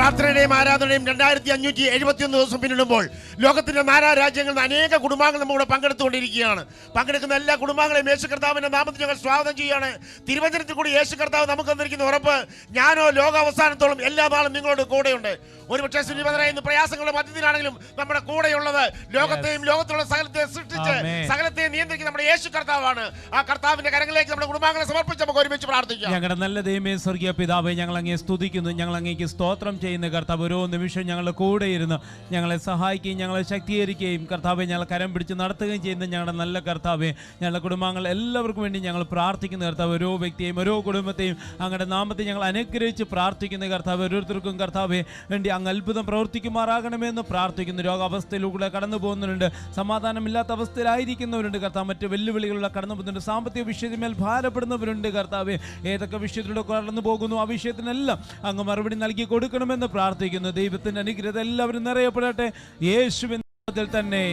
പ്രാർത്ഥനയുടെയും ആരാധനയും 2571 ദിവസം പിന്നിടുമ്പോൾ ലോകത്തിന്റെ നാനാ രാജ്യങ്ങളിൽ നിന്ന് അനേക കുടുംബാംഗങ്ങൾ നമ്മുടെ പങ്കെടുത്തുകൊണ്ടിരിക്കുകയാണ്. പങ്കെടുക്കുന്ന എല്ലാ കുടുംബാംഗങ്ങളെയും യേശു കർത്താവിന്റെ നാമത്തിൽ ഞങ്ങൾ സ്വാഗതം ചെയ്യുകയാണ്. തിരുവചനത്തിൽ കൂടി യേശു കർത്താവ് നമുക്ക് തന്നിരിക്കുന്ന ഉറപ്പ്, ഞാനോ ലോകാവസാനത്തോളം എല്ലാ നാളും നിങ്ങളോട് കൂടെയുണ്ട്. ഒരുപക്ഷെ ശ്രീമതരായ ഇന്ന് പ്രയാസങ്ങളുടെ മധ്യത്തിലാണെങ്കിലും നമ്മുടെ കൂടെയുള്ളത് ലോകത്തെയും ലോകത്തിലുള്ള സകലത്തെ സൃഷ്ടിച്ച് സകലത്തെ നിയന്ത്രിക്കുന്ന നമ്മുടെ യേശു കർത്താവാണ്. ആ കർത്താവിന്റെ കരങ്ങളിലേക്ക് നമ്മുടെ കുടുംബാംഗങ്ങളെ സമർപ്പിച്ച് നമുക്ക് ഒരുമിച്ച് പ്രാർത്ഥിക്കാം. ഞങ്ങളുടെ നല്ല ദൈവമേ, സ്വർഗീയ പിതാവേ, ഞങ്ങൾ അങ്ങേ സ്തുതിക്കുന്നു, ഞങ്ങൾ അങ്ങേക്ക് സ്തോത്രം ചെയ്യുന്ന കർത്താവ്. ഓരോ നിമിഷം ഞങ്ങളുടെ കൂടെ ഇരുന്ന് ഞങ്ങളെ സഹായിക്കുകയും ഞങ്ങളെ ശക്തീകരിക്കുകയും കർത്താവെ ഞങ്ങൾ കരം പിടിച്ച് നടത്തുകയും ചെയ്യുന്ന ഞങ്ങളുടെ നല്ല കർത്താവെ, ഞങ്ങളുടെ കുടുംബാംഗങ്ങൾ എല്ലാവർക്കും വേണ്ടി ഞങ്ങൾ പ്രാർത്ഥിക്കുന്ന കർത്താവ്. ഓരോ വ്യക്തിയെയും ഓരോ കുടുംബത്തെയും അങ്ങയുടെ നാമത്തെ ഞങ്ങൾ അനുഗ്രഹിച്ച് പ്രാർത്ഥിക്കുന്ന കർത്താവ്. ഓരോരുത്തർക്കും കർത്താവെ വേണ്ടി അങ്ങ് അത്ഭുതം പ്രവർത്തിക്കുമാറാകണമെന്ന് പ്രാർത്ഥിക്കുന്നു. രോഗാവസ്ഥയിലൂടെ കടന്നു പോകുന്നവരുണ്ട്, സമാധാനമില്ലാത്ത അവസ്ഥയിലായിരിക്കുന്നവരുണ്ട് കർത്താവ്. മറ്റ് വെല്ലുവിളികളുള്ള കടന്നു പോകുന്നുണ്ട്, സാമ്പത്തിക വിഷയത്തിന്മേൽ ഭാരപ്പെടുന്നവരുണ്ട് കർത്താവെ. ഏതൊക്കെ വിഷയത്തിലൂടെ കടന്നു പോകുന്നു ആ വിഷയത്തിനെല്ലാം അങ്ങ് മറുപടി നൽകി കൊടുക്കണമെന്ന് പ്രാർത്ഥിക്കുന്നു. ദൈവത്തിന്റെ അനുഗ്രഹം എല്ലാവരും നിറയപ്പെടട്ടെ യേശുവിൻ നാമത്തിൽ തന്നെ.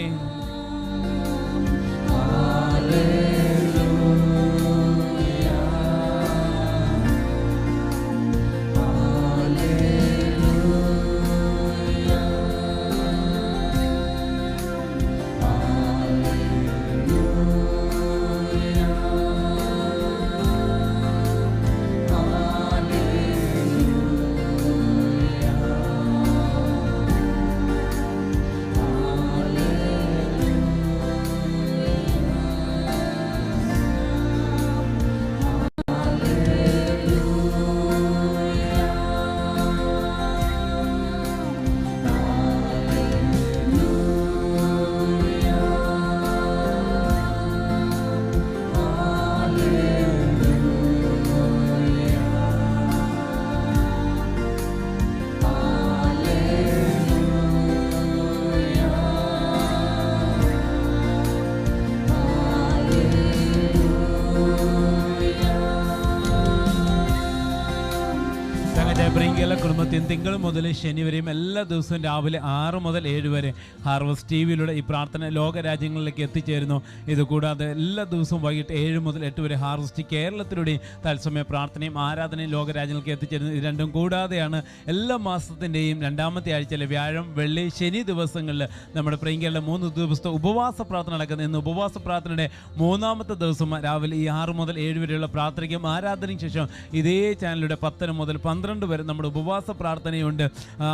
പ്രിയങ്കല കുടുംബത്തിൽ തിങ്കൾ മുതൽ ശനി വരെയും എല്ലാ ദിവസവും രാവിലെ 6 മുതൽ 7 വരെ ഹാർവസ്റ്റ് ടിവിയിലൂടെ ഈ പ്രാർത്ഥന ലോകരാജ്യങ്ങളിലേക്ക് എത്തിച്ചേരുന്നു. ഇതുകൂടാതെ എല്ലാ ദിവസവും വൈകിട്ട് 7 മുതൽ 8 വരെ ഹാർവസ്റ്റ് കേരളത്തിലൂടെയും തത്സമയ പ്രാർത്ഥനയും ആരാധനയും ലോകരാജ്യങ്ങൾക്ക് എത്തിച്ചേരുന്നു. ഇത് രണ്ടും കൂടാതെയാണ് എല്ലാ മാസത്തിൻ്റെയും 2ാമത്തെ ആഴ്ചയിലെ വ്യാഴം, വെള്ളി, ശനി ദിവസങ്ങളിൽ നമ്മുടെ പ്രിയങ്കയുടെ 3 ദിവസത്തെ ഉപവാസ പ്രാർത്ഥന നടക്കുന്നത്. ഇന്ന് ഉപവാസ പ്രാർത്ഥനയുടെ 3ാമത്തെ ദിവസം രാവിലെ ഈ 6 മുതൽ 7 വരെയുള്ള പ്രാർത്ഥനയ്ക്കും ആരാധനയ്ക്കും ശേഷം ഇതേ ചാനലിലൂടെ 10 മുതൽ 12 വരെ നമ്മുടെ ഉപവാസ പ്രാർത്ഥനയുണ്ട്.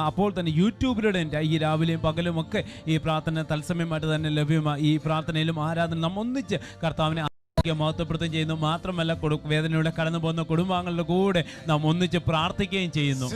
അപ്പോൾ തന്നെ യൂട്യൂബിലൂടെ ഈ രാവിലെയും പകലും ഒക്കെ ഈ പ്രാർത്ഥന തത്സമയമായിട്ട് തന്നെ ലഭ്യമാണ്. ഈ പ്രാർത്ഥനയിലും ആരാധന നാം ഒന്നിച്ച് കർത്താവിനെ മഹത്വപ്രദം ചെയ്യുന്നു. മാത്രമല്ല വേദനയുടെ കടന്നു പോകുന്ന കുടുംബാംഗങ്ങളുടെ കൂടെ നാം ഒന്നിച്ച് പ്രാർത്ഥിക്കുകയും ചെയ്യുന്നു.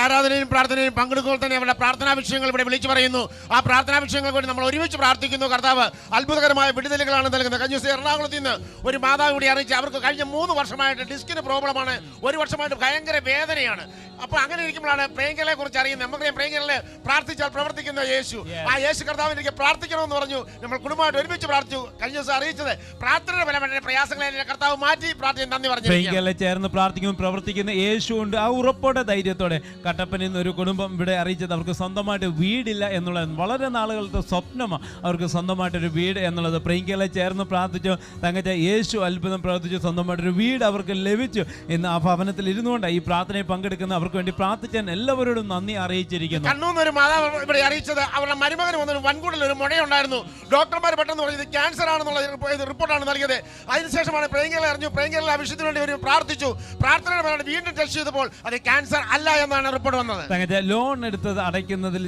ആരാധനയും പ്രാർത്ഥനയും പങ്കെടുക്കുമ്പോൾ തന്നെ അവരുടെ പ്രാർത്ഥനാ വിഷയങ്ങൾ ഇവിടെ വിളിച്ചു പറയുന്നു. ആ പ്രാർത്ഥനാ വിഷയങ്ങൾക്ക് വേണ്ടി നമ്മൾ ഒരുമിച്ച് പ്രാർത്ഥിക്കുന്നു. കർത്താവ് അത്ഭുതകരമായ വിടുതലുകളാണ് നൽകുന്നത്. കഴിഞ്ഞ ദിവസം എറണാകുളത്ത് നിന്ന് ഒരു മാതാവ് ഇവിടെ അറിയിച്ച് അവർക്ക് കഴിഞ്ഞ 3 വർഷമായിട്ട് ഡിസ്കിന് പ്രോബ്ലമാണ്, 1 വർഷമായിട്ട് ഭയങ്കര വേദനയാണ്. അപ്പൊ അങ്ങനെ ഇരിക്കുമ്പോഴാണ് പ്രിയങ്കരെ കുറിച്ച് അറിയുന്നത്. നമുക്കറിയാം പ്രിയങ്കരെ പ്രാർത്ഥിച്ചാൽ പ്രവർത്തിക്കുന്ന യേശു. ആ യേശു കർത്താവിനെ പ്രാർത്ഥിക്കണമെന്ന് പറഞ്ഞു. നമ്മൾ കുടുംബമായിട്ട് ഒരുമിച്ച് പ്രാർത്ഥിച്ചു. കഴിഞ്ഞ ദിവസം അറിയിച്ചത് പ്രാർത്ഥനയുടെ ഫലം പ്രയാസങ്ങളെ കർത്താവ് മാറ്റി പ്രാർത്ഥന നന്ദി പറഞ്ഞു ചേർന്ന് പ്രാർത്ഥിക്കുന്നു. പ്രവർത്തിക്കുന്ന യേശു ഉണ്ട്. ആ ഉറപ്പോടെ ധൈര്യത്തോടെ കട്ടപ്പനയിൽ നിന്ന് ഒരു കുടുംബം ഇവിടെ അറിയിച്ചത് അവർക്ക് സ്വന്തമായിട്ട് വീടില്ല എന്നുള്ളത് വളരെ നാളുകളുടെ സ്വപ്നമാണ്. അവർക്ക് സ്വന്തമായിട്ടൊരു വീട് എന്നുള്ളത്. പ്രിയങ്കലെ ചേർന്ന് പ്രാർത്ഥിച്ചു. തങ്കച്ച യേശു അത്ഭുതം പ്രവർത്തിച്ചു. സ്വന്തമായിട്ടൊരു വീട് അവർക്ക് ലഭിച്ചു. ഇന്ന് ആ ഭവനത്തിൽ ഇരുന്നുകൊണ്ട് ഈ പ്രാർത്ഥനയിൽ പങ്കെടുക്കുന്ന അവർക്ക് വേണ്ടി പ്രാർത്ഥിച്ചാൽ എല്ലാവരോടും നന്ദി അറിയിച്ചിരിക്കുന്നു. കണ്ണൂർ മാതാവ് ഇവിടെ അറിയിച്ചത് അവരുടെ മരുമകന് വന്നൊരു വൻകൂടിൽ ഒരു മുഴയുണ്ടായിരുന്നു. ഡോക്ടർമാർ പെട്ടെന്ന് പറഞ്ഞത് ക്യാൻസർ ആണെന്നുള്ള റിപ്പോർട്ടാണ് നൽകിയത്. അതിനുശേഷമാണ് പ്രിയങ്കരെ അറിഞ്ഞു. പ്രിയങ്കരുടെ ആ വിഷയത്തിന് വേണ്ടി ഒരു പ്രാർത്ഥിച്ചു. പ്രാർത്ഥനയുടെ വീണ്ടും ടെസ്റ്റ് ചെയ്തപ്പോൾ അത് ക്യാൻസർ അല്ല എന്നാണ് റിപ്പോർട്ട് വന്നത്. ലോൺ എടുത്തത് അടയ്ക്കുന്നതിൽ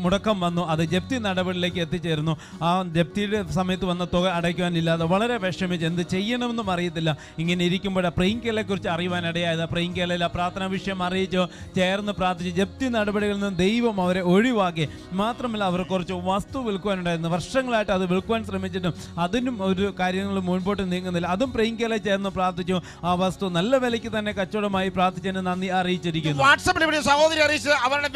മുടക്കം വന്നു. അത് ജപ്തി നടപടിയിലേക്ക് എത്തിച്ചേർന്നു. ആ ജപ്തിയുടെ സമയത്ത് വന്ന തുക അടയ്ക്കുവാനില്ലാതെ വളരെ വിഷമിച്ച് എന്ത് ചെയ്യണമെന്നും അറിയത്തില്ല. ഇങ്ങനെ ഇരിക്കുമ്പോൾ പ്രിയങ്കരെ കുറിച്ച് അറിയുവാനിടയായത്. പ്രിയങ്കരയിൽ ആ പ്രാർത്ഥനാ വിഷയം അറിയിച്ചു. ചേർന്ന് പ്രാർത്ഥിച്ച് ജപ്തി നടപടികളിൽ നിന്ന് ദൈവം അവരെ ഒഴിവാക്കി. മാത്രമല്ല അവർ കുറച്ച് വസ്തു വിൽക്കുവാനുണ്ടായിരുന്നു. വർഷങ്ങളായിട്ട് അത് വിൽക്കുവാൻ ശ്രമിച്ചിട്ടും അതിനും ഒരു കാര്യങ്ങൾ മുൻപോട്ട് നീങ്ങുന്നില്ല. അതും പ്രിയങ്കരെ ചേർന്ന് പ്രാർത്ഥിച്ചു. ആ വസ്തു നല്ല വിലയ്ക്ക് തന്നെ കച്ചവടമായി പ്രാർത്ഥിച്ചതിന് നന്ദി അറിയിച്ചിരിക്കുന്നു. വാട്സാപ്പിൽ ഇവിടെ സഹോദരി അറിയിച്ചത് അവരുടെ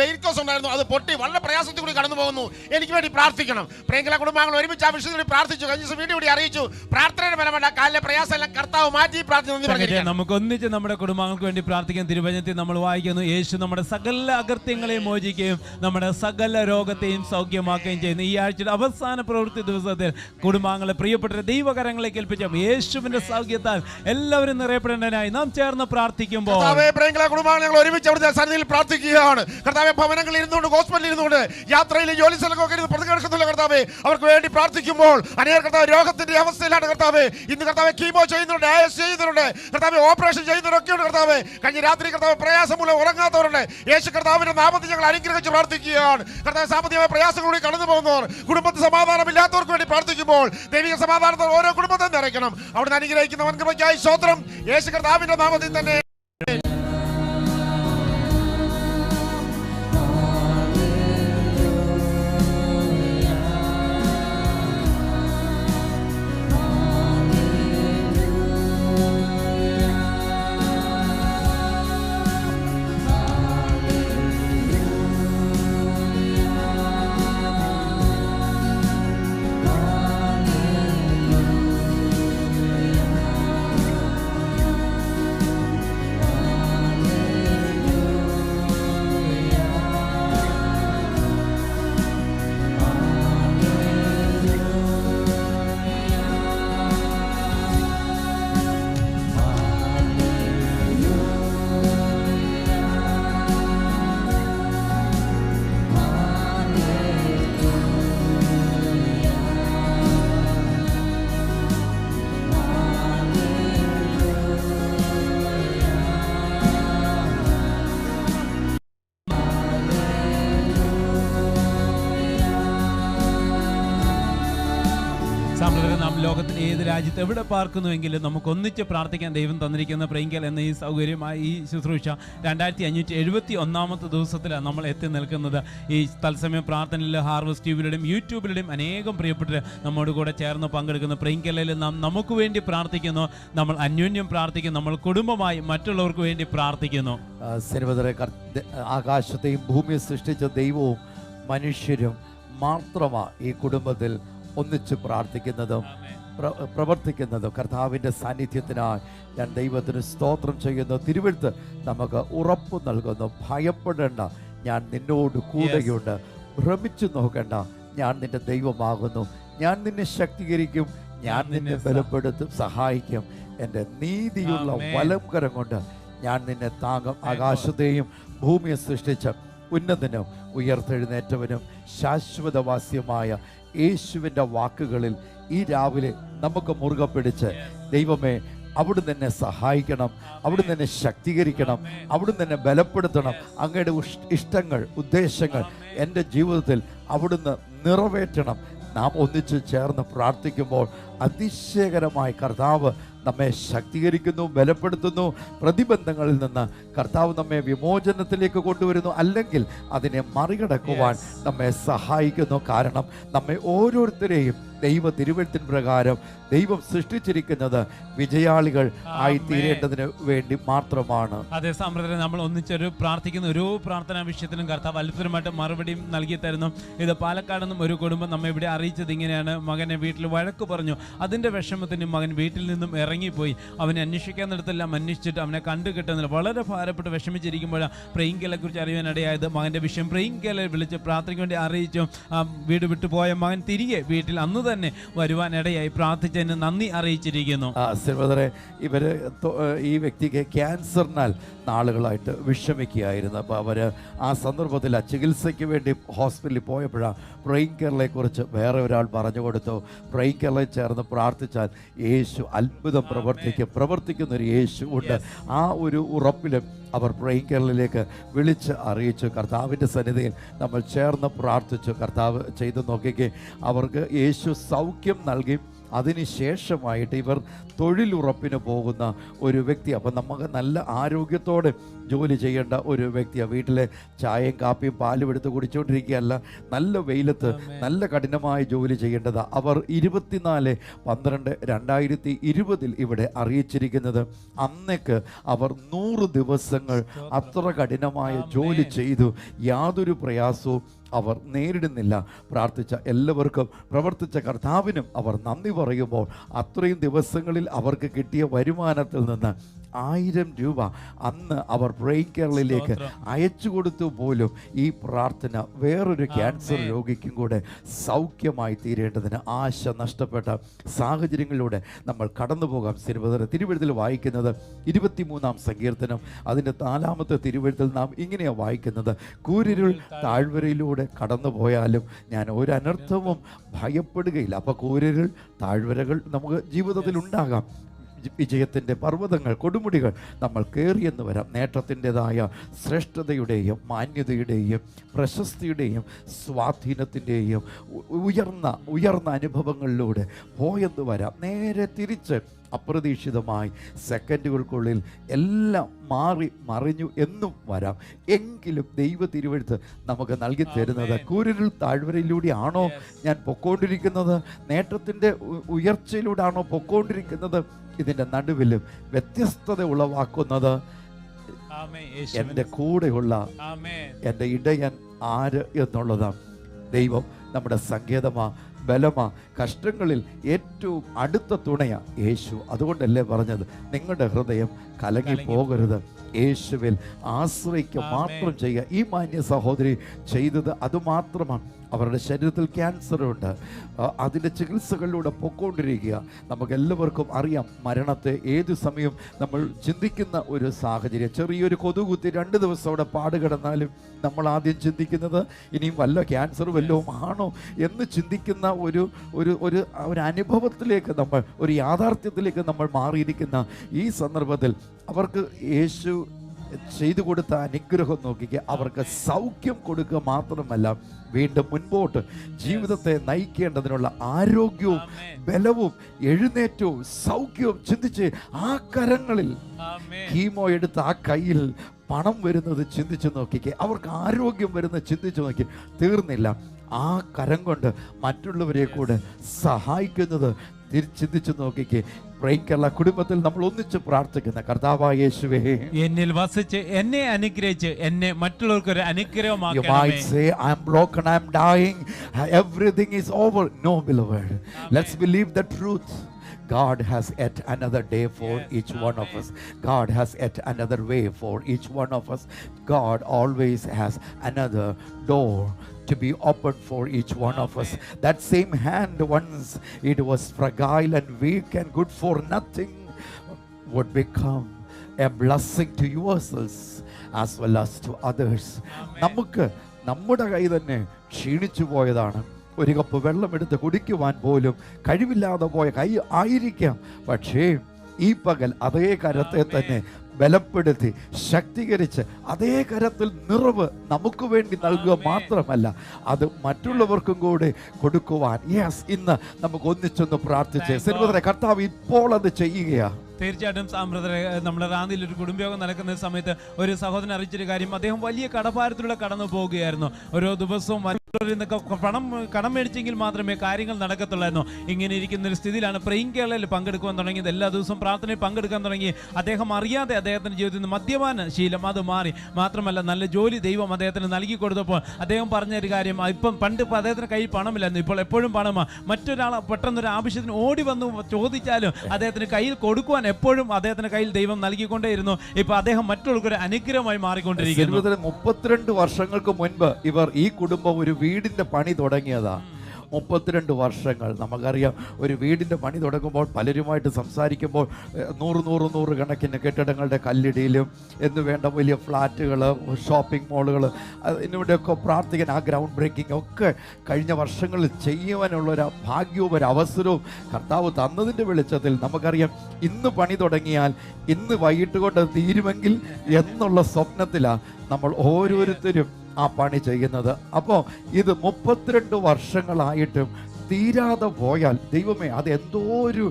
വെരിക്കോസ് ഉണ്ടായിരുന്നു. അത് പൊട്ടി വളരെ പ്രയാസത്തിൽ കൂടി കടന്നു പോകുന്നു. എനിക്ക് വേണ്ടി പ്രാർത്ഥിക്കണം. പ്രിയങ്കര കുടുംബാംഗങ്ങൾ ഒരുമിച്ച് ആ വിഷയത്തിൽ പ്രാർത്ഥിച്ചു. കഴിഞ്ഞ ദിവസം വീണ്ടും ഇവിടെ അറിയിച്ചു. പ്രാർത്ഥനയുടെ ഫലമല്ല, കാലിലെ പ്രയാസം എല്ലാം കർത്താവ് മാറ്റി പ്രാർത്ഥന. നമുക്ക് ഒന്നിച്ച് നമ്മുടെ കുടുംബാംഗങ്ങൾക്ക് വേണ്ടി പ്രാർത്ഥിക്കാൻ. തിരുവചനത്തിൽ നമ്മൾ വായിക്കുന്നു, യേശു നമ്മുടെ സകല അകൃത്യങ്ങളെയും മോചിക്കുകയും നമ്മുടെ സകല രോഗത്തെയും സൗഖ്യമാക്കുകയും ചെയ്യുന്നു. ഈ ആഴ്ചയുടെ അവസാന പ്രവൃത്തി ദിവസത്തിൽ കുടുംബാംഗങ്ങളെ പ്രിയപ്പെട്ട ദൈവകര കരങ്ങളിലേക്ക് ഏൽപ്പിക്കാം. യേശുവിന്റെ സൗഖ്യത്താൽ എല്ലാവരും നിറയപ്പെടേണ്ടതിനായി നാം ചേർന്ന് പ്രാർത്ഥിക്കുമ്പോൾ കുടുംബങ്ങൾ ഞങ്ങൾ ഒരുമിച്ച് അവിടുത്തെ സന്നിധിയിൽ പ്രാർത്ഥിക്കുകയാണ്. കർത്താവെ, ഭവനങ്ങളിൽ ഇരുന്നുകൊണ്ട്, ഹോസ്പിറ്റലിൽ ഇരുന്നുകൊണ്ട്, യാത്രയിൽ ജോലി സ്ഥലങ്ങളൊക്കെ ഇരുന്ന് പ്രതികരിക്കുന്നില്ല കർത്താവെ, അവർക്ക് വേണ്ടി പ്രാർത്ഥിക്കുമ്പോൾ അനേക കർത്താവ് രോഗത്തിന്റെ അവസ്ഥയിലാണ് കർത്താവെ. ഇന്ന് കർത്താവെ കീമോ ചെയ്യുന്നുണ്ട്, ഡയാലിസിസ് ചെയ്യുന്നുണ്ട് കർത്താവെ, ഓപ്പറേഷൻ ചെയ്യുന്നവരൊക്കെയുണ്ട് കർത്താവെ. കഴിഞ്ഞ രാത്രി കർത്താവ് പ്രയാസം മൂലം ഉറങ്ങാത്തവരുണ്ട്. യേശു കർത്താവിന്റെ നാമത്തിൽ ഞങ്ങൾ അനുഗ്രഹിച്ച് പ്രാർത്ഥിക്കുകയാണ്. കർത്താവ്, സാമ്പത്തികമായ പ്രയാസങ്ങളിലൂടെ കടന്നു പോകുന്നവർ, കുടുംബത്തിൽ സമാധാനമില്ലാത്തവർക്ക് വേണ്ടി പ്രാർത്ഥിക്കുമ്പോൾ ദൈവിക സമാധാനത്തോടെ ഓരോ കുടുംബത്തെ നിറയ്ക്കണം. അവിടുന്ന് അനുഗ്രഹിക്കുന്ന വൻകൃപയ്ക്കായി സ്തോത്രം. യേശു കർത്താവിന്റെ നാമത്തിൽ തന്നെ. നാം ലോകത്തിൽ ഏത് രാജ്യത്ത് എവിടെ പാർക്കുന്നുവെങ്കിലും നമുക്ക് ഒന്നിച്ച് പ്രാർത്ഥിക്കാൻ ദൈവം തന്നിരിക്കുന്ന പ്രൈങ്കൽ എന്ന ഈ സൗകര്യമായ ഈ ശുശ്രൂഷ 2571 ദിവസത്തിലാണ് നമ്മൾ എത്തി നിൽക്കുന്നത്. ഈ തത്സമയം പ്രാർത്ഥനയിൽ ഹാർവസ്റ്റ് ടിവിയിലൂടെയും യൂട്യൂബിലൂടെയും അനേകം പ്രിയപ്പെട്ടവർ നമ്മോട് കൂടെ ചേർന്ന് പങ്കെടുക്കുന്ന പ്രൈങ്കലിൽ നാം നമുക്ക് വേണ്ടി പ്രാർത്ഥിക്കുന്നു, നമ്മൾ അന്യോന്യം പ്രാർത്ഥിക്കുന്നു, നമ്മൾ കുടുംബമായി മറ്റുള്ളവർക്ക് വേണ്ടി പ്രാർത്ഥിക്കുന്നു. ആകാശത്തെയും ഭൂമിയെ സൃഷ്ടിച്ച ദൈവവും മനുഷ്യരും മാത്രമാണ് ഈ കുടുംബത്തിൽ ഒന്നിച്ച് പ്രാർത്ഥിക്കുന്നതും പ്രവർത്തിക്കുന്നതും. കർത്താവിൻ്റെ സാന്നിധ്യത്തിനായി ഞാൻ ദൈവത്തിന് സ്തോത്രം ചെയ്യുന്നു. തിരുവെഴുത്ത് നമുക്ക് ഉറപ്പ് നൽകുന്നു, ഭയപ്പെടേണ്ട, ഞാൻ നിന്നോട് കൂടെയുണ്ട്, ഭ്രമിച്ചു നോക്കണ്ട, ഞാൻ നിന്റെ ദൈവമാകുന്നു, ഞാൻ നിന്നെ ശക്തീകരിക്കും, ഞാൻ നിന്നെ ബലപ്പെടുത്തും, സഹായിക്കും, എൻ്റെ നീതിയുള്ള വലംകരം കൊണ്ട് ഞാൻ നിന്നെ താങ്ങും. ആകാശത്തെയും ഭൂമിയെ സൃഷ്ടിച്ച ഉന്നതനും ഉയർത്തെഴുന്നേറ്റവനും ശാശ്വതവാസ്യമായ യേശുവിൻ്റെ വാക്കുകളിൽ ഈ രാവിലെ നമുക്ക് മുറുകെ പിടിച്ച്, ദൈവമേ അവിടുന്ന് എന്നെ സഹായിക്കണം, അവിടുന്ന് എന്നെ ശക്തീകരിക്കണം, അവിടുന്ന് എന്നെ ബലപ്പെടുത്തണം, അങ്ങയുടെ ഇഷ്ടങ്ങൾ ഉദ്ദേശങ്ങൾ എൻ്റെ ജീവിതത്തിൽ അവിടുന്ന് നിറവേറ്റണം. നാം ഒന്നിച്ച് ചേർന്ന് പ്രാർത്ഥിക്കുമ്പോൾ അതിശയകരമായി കർത്താവ് നമ്മെ ശക്തീകരിക്കുന്നു, ബലപ്പെടുത്തുന്നു. പ്രതിബന്ധങ്ങളിൽ നിന്ന് കർത്താവ് നമ്മെ വിമോചനത്തിലേക്ക് കൊണ്ടുവരുന്നു, അല്ലെങ്കിൽ അതിനെ മറികടക്കുവാൻ നമ്മെ സഹായിക്കുന്നു. കാരണം നമ്മെ ഓരോരുത്തരെയും ദൈവ തിരുവെഴുത്തിൻ പ്രകാരം ദൈവം സൃഷ്ടിച്ചിരിക്കുന്നത് വിജയാളികൾ ആയി തീരേണ്ടതിന് വേണ്ടി മാത്രമാണ്. അതേ സമ്പ്രദായം നമ്മൾ ഒന്നിച്ചൊരു പ്രാർത്ഥിക്കുന്ന ഓരോ പ്രാർത്ഥനാ വിഷയത്തിനും കർത്താവ് അത്ഭുതമായിട്ട് മറുപടിയും നൽകി തരുന്നു. ഇത് പാലക്കാട് നിന്നും ഒരു കുടുംബം നമ്മെ ഇവിടെ അറിയിച്ചത് ഇങ്ങനെയാണ്: മകനെ വീട്ടിൽ വഴക്ക് പറഞ്ഞു, അതിൻ്റെ വിഷമത്തിന് മകൻ വീട്ടിൽ നിന്നും ഇറങ്ങിപ്പോയി. അവനെ അന്വേഷിക്കാൻ നടത്തെല്ലാം അന്വേഷിച്ചിട്ട് അവനെ കണ്ടു കിട്ടുന്നില്ല. വളരെ ഭാരപ്പെട്ട് വിഷമിച്ചിരിക്കുമ്പോഴാണ് പ്രൈങ്കലെ കുറിച്ച് അറിയാനിടയായത്. മകൻ്റെ വിഷയം പ്രൈങ്കലെ വിളിച്ച് പ്രാർത്ഥനയ്ക്ക് വേണ്ടി അറിയിച്ചു. വീട് വിട്ടുപോയ മകൻ തിരികെ വീട്ടിൽ അന്ന് തന്നെ വരുവാനിടയായി. പ്രാർത്ഥിച്ചതിന് നന്ദി അറിയിച്ചിരിക്കുന്നു. ഇവര് ഈ വ്യക്തിക്ക് ക്യാൻസറിനാൽ നാളുകളായിട്ട് വിഷമിക്കുകയായിരുന്നു. അപ്പോൾ അവർ ആ സന്ദർഭത്തിൽ ആ ചികിത്സയ്ക്ക് വേണ്ടി ഹോസ്പിറ്റലിൽ പോയപ്പോഴാണ് പ്രൈങ്കറിനെ കുറിച്ച് വേറെ ഒരാൾ പറഞ്ഞു കൊടുത്തു. പ്രൈങ്കറിൽ ചേർന്ന് പ്രാർത്ഥിച്ചാൽ യേശു അത്ഭുതം പ്രവർത്തിക്കുന്നൊരു യേശു ഉണ്ട്. ആ ഒരു ഉറപ്പിലും അവർ പ്രൈങ്കറിലേക്ക് വിളിച്ച് അറിയിച്ചു. കർത്താവിൻ്റെ സന്നിധിയിൽ നമ്മൾ ചേർന്ന് പ്രാർത്ഥിച്ചു. കർത്താവ് ചെയ്തു നോക്കിക്കേ, അവർക്ക് യേശു സൗഖ്യം നൽകി. അതിനുശേഷമായിട്ട് ഇവർ തൊഴിലുറപ്പിന് പോകുന്ന ഒരു വ്യക്തി. അപ്പം നമുക്ക് നല്ല ആരോഗ്യത്തോടെ ജോലി ചെയ്യേണ്ട ഒരു വ്യക്തിയാണ്. വീട്ടിലെ ചായയും കാപ്പിയും പാലും എടുത്ത് കുടിച്ചുകൊണ്ടിരിക്കുകയല്ല, നല്ല വെയിലത്ത് നല്ല കഠിനമായ ജോലി ചെയ്യേണ്ടതാണ്. അവർ 24/12/2020 ഇവിടെ അറിയിച്ചിരിക്കുന്നത്. അന്നേക്ക് അവർ 100 ദിവസങ്ങൾ അത്ര കഠിനമായ ജോലി ചെയ്തു. യാതൊരു പ്രയാസവും അവർ നേരിടുന്നില്ല. പ്രാർത്ഥിച്ച എല്ലാവർക്കും പ്രവർത്തിച്ച കർത്താവിനും അവർ നന്ദി പറയുമ്പോൾ അത്രയും ദിവസങ്ങളിൽ അവർക്ക് കിട്ടിയ വരുമാനത്തിൽ നിന്ന് 1000 രൂപ അന്ന് അവർ ബ്രെയിൻ കേരളയിലേക്ക് അയച്ചു കൊടുത്തു പോലും ഈ പ്രാർത്ഥന വേറൊരു ക്യാൻസർ രോഗിക്കും കൂടെ സൗഖ്യമായി തീരേണ്ടതിന് ആശ നഷ്ടപ്പെട്ട സാഹചര്യങ്ങളിലൂടെ നമ്മൾ കടന്നു പോകാം. തിരുവെഴുത്തിൽ വായിക്കുന്നത് 23-ാം സങ്കീർത്തനം അതിൻ്റെ 4-ാമത്തെ തിരുവെഴുത്തിൽ നാം ഇങ്ങനെയാണ് വായിക്കുന്നത്: കൂരിരുൾ താഴ്വരയിലൂടെ കടന്നു പോയാലും ഞാൻ ഒരു അനർത്ഥവും ഭയപ്പെടുകയില്ല. അപ്പോൾ കൂരിരുൾ താഴ്വരകൾ നമുക്ക് ജീവിതത്തിൽ ഉണ്ടാകാം. വിജയത്തിൻ്റെ പർവ്വതങ്ങൾ, കൊടുമുടികൾ നമ്മൾ കയറിയെന്ന് വരാം. നേട്ടത്തിൻ്റെതായ ശ്രേഷ്ഠതയുടെയും മാന്യതയുടെയും പ്രശസ്തിയുടെയും സ്വാധീനത്തിൻ്റെയും ഉയർന്ന അനുഭവങ്ങളിലൂടെ പോയെന്ന് വരാം. നേരെ തിരിച്ച് അപ്രതീക്ഷിതമായി സെക്കൻഡുകൾക്കുള്ളിൽ എല്ലാം മറിഞ്ഞു എന്നും വരാം. എങ്കിലും ദൈവ തിരുവെഴുത്ത് നമുക്ക് നൽകി തരുന്നത് കൂരിരുൾ താഴ്വരയിലൂടെയാണോ ഞാൻ പൊക്കോണ്ടിരിക്കുന്നത്, നേട്ടത്തിൻ്റെ ഉയർച്ചയിലൂടെയാണോ പൊക്കോണ്ടിരിക്കുന്നത്, ഇതിൻ്റെ നടുവിലും വ്യത്യസ്തത ഉളവാക്കുന്നത് എൻ്റെ കൂടെയുള്ള എൻ്റെ ഇടയൻ ആര് എന്നുള്ളതാണ്. ദൈവം നമ്മുടെ സങ്കേതമാ, ബലമാ, കഷ്ടങ്ങളിൽ ഏറ്റവും അടുത്ത തുണയാ യേശു. അതുകൊണ്ടല്ലേ പറഞ്ഞത് നിങ്ങളുടെ ഹൃദയം കലങ്ങി പോകരുത്, യേശുവിൽ ആശ്രയിക്കുക മാത്രം ചെയ്യുക. ഈ മാന്യ സഹോദരി ചെയ്തത് അതുമാത്രമാണ്. അവരുടെ ശരീരത്തിൽ ക്യാൻസറുണ്ട്, അതിൻ്റെ ചികിത്സകളിലൂടെ പൊക്കോണ്ടിരിക്കുക. നമുക്കെല്ലാവർക്കും അറിയാം മരണത്തെ ഏതു സമയം നമ്മൾ ചിന്തിക്കുന്ന ഒരു സാഹചര്യം. ചെറിയൊരു കൊതുകുത്തി 2 ദിവസം അവിടെ പാടുകിടന്നാലും നമ്മൾ ആദ്യം ചിന്തിക്കുന്നത് ഇനിയും വല്ല ക്യാൻസർ വല്ലതും ആണോ എന്ന് ചിന്തിക്കുന്ന ഒരു അനുഭവത്തിലേക്ക് നമ്മൾ, ഒരു യാഥാർത്ഥ്യത്തിലേക്ക് നമ്മൾ മാറിയിരിക്കുന്ന ഈ സന്ദർഭത്തിൽ അവർക്ക് യേശു ചെയ്തു കൊടുത്ത അനുഗ്രഹം നോക്കിക്കുക. അവർക്ക് സൗഖ്യം കൊടുക്കുക മാത്രമല്ല, വീണ്ടും മുൻപോട്ട് ജീവിതത്തെ നയിക്കേണ്ടതിനുള്ള ആരോഗ്യവും ബലവും എഴുന്നേറ്റവും സൗഖ്യവും ചിന്തിച്ച് ആ കരങ്ങളിൽ കീമോ എടുത്ത് ആ കയ്യിൽ പണം വരുന്നത് ചിന്തിച്ചു നോക്കിക്കേ. അവർക്ക് ആരോഗ്യം വരുന്നത് ചിന്തിച്ചു നോക്കി. തീർന്നില്ല, ആ കരം കൊണ്ട് മറ്റുള്ളവരെ കൂടെ സഹായിക്കുന്നത് ചിന്തിച്ചു നോക്കിക്കേ. ബ്രെയിൻ കേരള കുടുംബത്തിൽ നമ്മൾ ഒന്നിച്ച് പ്രാർത്ഥിക്കുന്ന കർത്താവായ യേശുവേ, എന്നിൽ വസിച്ച് എന്നെ അനുഗ്രഹിച്ച് എന്നെ മറ്റുള്ളവർക്ക് ഒരു അനുഗ്രഹമാക്കണമേ. You might say, I am broken, I am dying, everything is over. No, beloved. Let's believe the truth. God has yet another day for each one of us. God has yet another way for each one of us. God always has another door to be opened for each one of us. That same hand, once it was fragile and weak and good for nothing, would become a blessing to yourselves as well as to others. നമുക്ക് നമ്മുടെ കൈ തന്നെ ക്ഷീണിച്ചു പോയതാണ്. ഒരു cup വെള്ളമെടുത്ത് കുടിക്കുവാൻ പോലും കഴിവില്ലാതെ പോയ കൈ ആയിരിക്കാം. പക്ഷേ ഈ പകൽ അതേ കരത്തെ തന്നെ ബലപ്പെടുത്തി ശക്തീകരിച്ച് അതേ കരത്തിൽ നിറവ് നമുക്ക് വേണ്ടി നൽകുക മാത്രമല്ല, അത് മറ്റുള്ളവർക്കും കൂടി കൊടുക്കുവാൻ ഇന്ന് നമുക്ക് ഒന്നിച്ചൊന്ന് പ്രാർത്ഥിച്ച് സർവ്വതരെ കർത്താവ് ഇപ്പോൾ അത് ചെയ്യുകയാ. തീർച്ചയായിട്ടും സാമ്പ്രദായ നമ്മുടെ റാന്നിയിൽ ഒരു കുടുംബയോഗം നടക്കുന്ന സമയത്ത് ഒരു സഹോദരൻ അറിയിച്ചൊരു കാര്യം, അദ്ദേഹം വലിയ കടഭാരത്തിലൂടെ കടന്നു പോവുകയായിരുന്നു. ഓരോ ദിവസവും കടം മേടിച്ചെങ്കിൽ മാത്രമേ കാര്യങ്ങൾ നടക്കത്തുള്ളായിരുന്നു. ഇങ്ങനെ ഇരിക്കുന്ന ഒരു സ്ഥിതിയിലാണ് പ്രൈം കേരളയിൽ പങ്കെടുക്കുവാൻ തുടങ്ങിയത്. എല്ലാ ദിവസവും പ്രാർത്ഥനയിൽ പങ്കെടുക്കാൻ തുടങ്ങി. അദ്ദേഹം അറിയാതെ അദ്ദേഹത്തിൻ്റെ ജീവിതത്തിൽ നിന്ന് മദ്യപാന ശീലം അത് മാറി. മാത്രമല്ല നല്ല ജോലി ദൈവം അദ്ദേഹത്തിന് നൽകി കൊടുത്തപ്പോൾ അദ്ദേഹം പറഞ്ഞൊരു കാര്യം, ഇപ്പം പണ്ട് അദ്ദേഹത്തിന് കയ്യിൽ പണമില്ലായിരുന്നു, ഇപ്പോൾ എപ്പോഴും പണമാണ്. മറ്റൊരാൾ പെട്ടെന്നൊരു ആവശ്യത്തിന് ഓടി വന്ന് ചോദിച്ചാലും അദ്ദേഹത്തിന് കയ്യിൽ കൊടുക്കുവാൻ എപ്പോഴും അദ്ദേഹത്തിന്റെ കയ്യിൽ ദൈവം നൽകിക്കൊണ്ടേയിരുന്നു. ഇപ്പൊ അദ്ദേഹം മറ്റുള്ളവർക്ക് ഒരു അനുഗ്രഹമായി മാറിക്കൊണ്ടിരിക്കുന്നു. 32 വർഷങ്ങൾക്ക് മുൻപ് ഇവർ ഈ കുടുംബം ഒരു വീടിന്റെ പണി തുടങ്ങിയതാ. 32 വർഷങ്ങൾ. നമുക്കറിയാം, ഒരു വീടിൻ്റെ പണി തുടങ്ങുമ്പോൾ പലരുമായിട്ട് സംസാരിക്കുമ്പോൾ 100 കണക്കിന് കെട്ടിടങ്ങളുടെ കല്ലിടിയിലും എന്ന് വേണ്ട വലിയ ഫ്ലാറ്റുകൾ, ഷോപ്പിംഗ് മോളുകൾ, ഇതിനുവേണ്ടിയൊക്കെ പ്രാർത്ഥിക്കാൻ ആ ഗ്രൗണ്ട് ബ്രേക്കിംഗ് ഒക്കെ കഴിഞ്ഞ വർഷങ്ങളിൽ ചെയ്യുവാനുള്ളൊരു ഭാഗ്യവും ഒരു അവസരവും കർത്താവ് തന്നതിൻ്റെ വെളിച്ചത്തിൽ നമുക്കറിയാം, ഇന്ന് പണി തുടങ്ങിയാൽ ഇന്ന് വൈകിട്ട് കൊണ്ട് തീരുമെങ്കിൽ എന്നുള്ള സ്വപ്നത്തിലാണ് നമ്മൾ ഓരോരുത്തരും ആ പണി ചെയ്യുന്നത്. അപ്പോൾ ഇത് 32 വർഷങ്ങളായിട്ടും തീരാതെ പോയാൽ ദൈവമേ, അത് എന്തോ ഒരു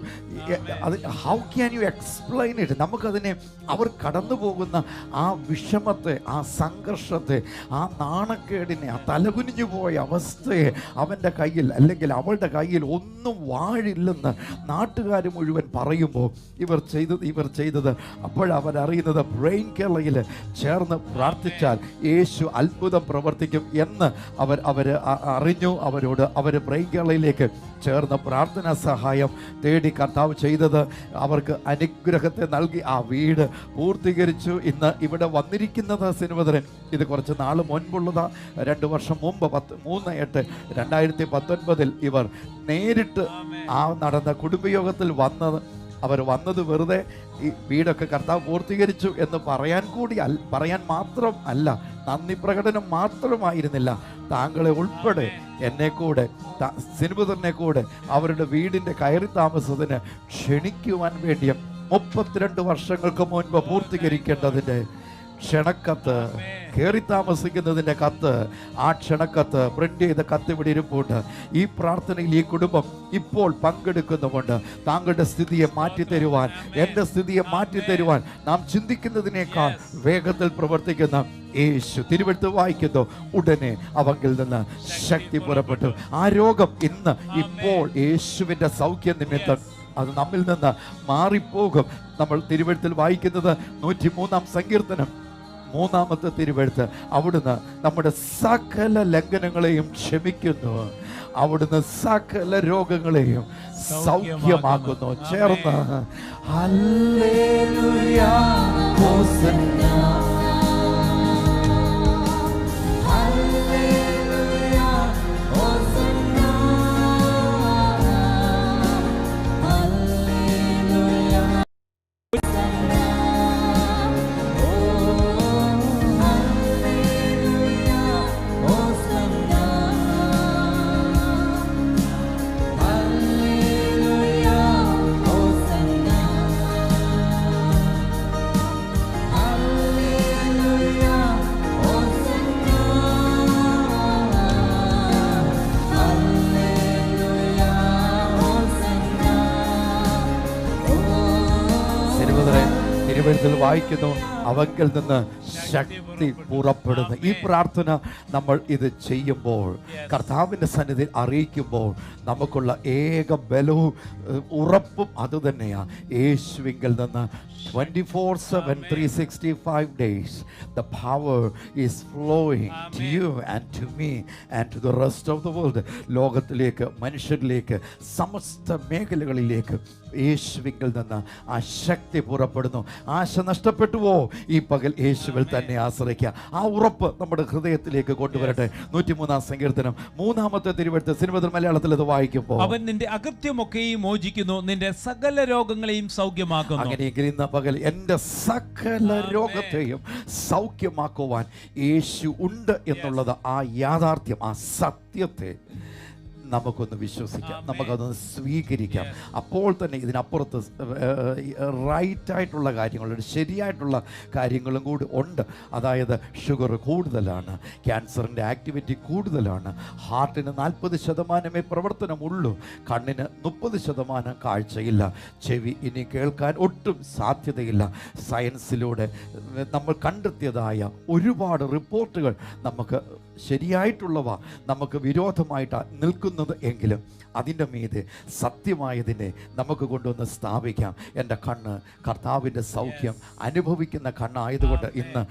how can you explain it? നമുക്കതിനെ അവർ കടന്നു പോകുന്ന ആ വിഷമത്തെ, ആ സംഘർഷത്തെ, ആ നാണക്കേടിനെ, ആ തലകുനിഞ്ഞു പോയ അവസ്ഥയെ അവൻ്റെ കയ്യിൽ അല്ലെങ്കിൽ അവളുടെ കയ്യിൽ ഒന്നും വാഴില്ലെന്ന് നാട്ടുകാർ മുഴുവൻ പറയുമ്പോൾ ഇവർ ചെയ്തത് അപ്പോഴവരറിയുന്നത് ബ്രെയിൻ കേരളയിൽ ചേർന്ന് പ്രാർത്ഥിച്ചാൽ യേശു അത്ഭുതം പ്രവർത്തിക്കും എന്ന് അവർ അറിഞ്ഞു. അവർ ബ്രെയിൻ കേരളയിൽ സന്നിധിയിലേക്ക് ചേർന്ന് പ്രാർത്ഥനാ സഹായം തേടി കർത്താവ് ചെയ്തത് അവർക്ക് അനുഗ്രഹത്തെ നൽകി ആ വീട് പൂർത്തീകരിച്ചു. ഇന്ന് ഇവിടെ വന്നിരിക്കുന്നത് സിനിമതരൻ ഇത് കുറച്ച് നാൾ മുൻപുള്ളതാ. 2 വർഷം മുമ്പ് 3/8/2019 ഇവർ നേരിട്ട് ആ നടന്ന കുടുംബയോഗത്തിൽ അവർ വന്നത് വെറുതെ ഈ വീടൊക്കെ കർത്താവ് പൂർത്തീകരിച്ചു എന്ന് പറയാൻ മാത്രം അല്ല, നന്ദി പ്രകടനം മാത്രമായിരുന്നില്ല, താങ്കളെ ഉൾപ്പെടെ എന്നെ കൂടെ സിനിമതനെ കൂടെ അവരുടെ വീടിൻ്റെ കയറി താമസത്തിന് ക്ഷണിക്കുവാൻ വേണ്ടിയും 32 വർഷങ്ങൾക്ക് മുൻപ് പൂർത്തീകരിക്കേണ്ടതിൻ്റെ ക്ഷണക്കത്ത്, കയറി താമസിക്കുന്നതിൻ്റെ കത്ത്, ആ ക്ഷണക്കത്ത് പ്രിന്റ് ചെയ്ത കത്ത് ഇവിടെ ഇരിപ്പുണ്ട്. ഈ പ്രാർത്ഥനയിൽ ഈ കുടുംബം ഇപ്പോൾ പങ്കെടുക്കുന്നുമുണ്ട്. താങ്കളുടെ സ്ഥിതിയെ മാറ്റിത്തരുവാൻ, എൻ്റെ സ്ഥിതിയെ മാറ്റിത്തരുവാൻ നാം ചിന്തിക്കുന്നതിനേക്കാൾ വേഗത്തിൽ പ്രവർത്തിക്കുന്ന യേശു തിരുവെടുത്ത് വായിക്കുന്നു, ഉടനെ അവങ്കിൽ നിന്ന് ശക്തി പുറപ്പെട്ടു. ആ രോഗം ഇന്ന് ഇപ്പോൾ യേശുവിൻ്റെ സൗഖ്യ നിമിത്തം അത് നമ്മിൽ നിന്ന് മാറിപ്പോകും. നമ്മൾ തിരുവെഴുത്തിൽ വായിക്കുന്നത് 103-ാം സങ്കീർത്തനം 3-ാമത്തെ തിരുവെഴുത്ത്. അവിടുന്ന് നമ്മുടെ സകല ലംഘനങ്ങളെയും ക്ഷമിക്കുന്നു, അവിടുന്ന് സകല രോഗങ്ങളെയും സൗഖ്യമാക്കുന്നു. ചേർന്ന് ഹല്ലേലൂയ ഹോസന്ന വായിക്കുന്നു, അവങ്കിൽ നിന്ന് ശക്തി പുറപ്പെടുന്നു. ഈ പ്രാർത്ഥന നമ്മൾ ഇത് ചെയ്യുമ്പോൾ, കർത്താവിൻ്റെ സന്നിധിയിൽ അറിയിക്കുമ്പോൾ നമുക്കുള്ള ഏക ബലവും ഉറപ്പും അതുതന്നെയാണ്. യേശുവിങ്കിൽ നിന്ന് 24/7 365 days the power is flowing to you and to me and to the rest of the world. ലോകത്തിലേക്ക്, മനുഷ്യരിലേക്ക്, സമസ്ത മേഖലകളിലേക്ക് യേശുവിങ്കിൽ നിന്ന് ആ ശക്തി പുറപ്പെടുന്നു. ആശ നഷ്ടപ്പെട്ടുവോ? ഈ പകൽ യേശുവിൽ തന്നെ ആശ്രയിക്കുക. ആ ഉറപ്പ് നമ്മുടെ ഹൃദയത്തിലേക്ക് കൊണ്ടുവരട്ടെ. 103-ാം സങ്കീർത്തനം 3-ാമത്തെ തിരുവെഴുത്ത് സിനിമ മലയാളത്തിൽ ഇത് വായിക്കുമ്പോൾ, അവൻ നിന്റെ അകത്യമൊക്കെയും മോചിക്കുന്നു, നിന്റെ സകല രോഗങ്ങളെയും സൗഖ്യമാക്കുന്നു. അങ്ങനെയെങ്കിൽ ഇന്ന് പകൽ എൻ്റെ സകല രോഗത്തെയും സൗഖ്യമാക്കുവാൻ യേശു ഉണ്ട് എന്നുള്ളത്, ആ യാഥാർത്ഥ്യം, ആ സത്യത്തെ നമുക്കൊന്ന് വിശ്വസിക്കാം, നമുക്കതൊന്ന് സ്വീകരിക്കാം. അപ്പോൾ തന്നെ ഇതിനപ്പുറത്ത് റൈറ്റായിട്ടുള്ള കാര്യങ്ങളുണ്ട്, ശരിയായിട്ടുള്ള കാര്യങ്ങളും കൂടി ഉണ്ട്. അതായത് ഷുഗർ കൂടുതലാണ്, ക്യാൻസറിൻ്റെ ആക്ടിവിറ്റി കൂടുതലാണ്, ഹാർട്ടിന് 40% പ്രവർത്തനമുള്ളൂ, കണ്ണിന് 30% കാഴ്ചയില്ല, ചെവി ഇനി കേൾക്കാൻ ഒട്ടും സാധ്യതയില്ല. സയൻസിലൂടെ നമ്മൾ കണ്ടെത്തിയതായ ഒരുപാട് റിപ്പോർട്ടുകൾ നമുക്ക് ശരിയായിട്ടുള്ളവ നമുക്ക് വിരോധമായിട്ട് നിൽക്കുന്നത് എങ്കിലും അതിൻ്റെ മീതെ സത്യമായതിനെ നമുക്ക് കൊണ്ടുവന്ന് സ്ഥാപിക്കാം. എൻ്റെ കണ്ണ് കർത്താവിൻ്റെ സൗഖ്യം അനുഭവിക്കുന്ന കണ്ണായതുകൊണ്ട് ഇന്ന്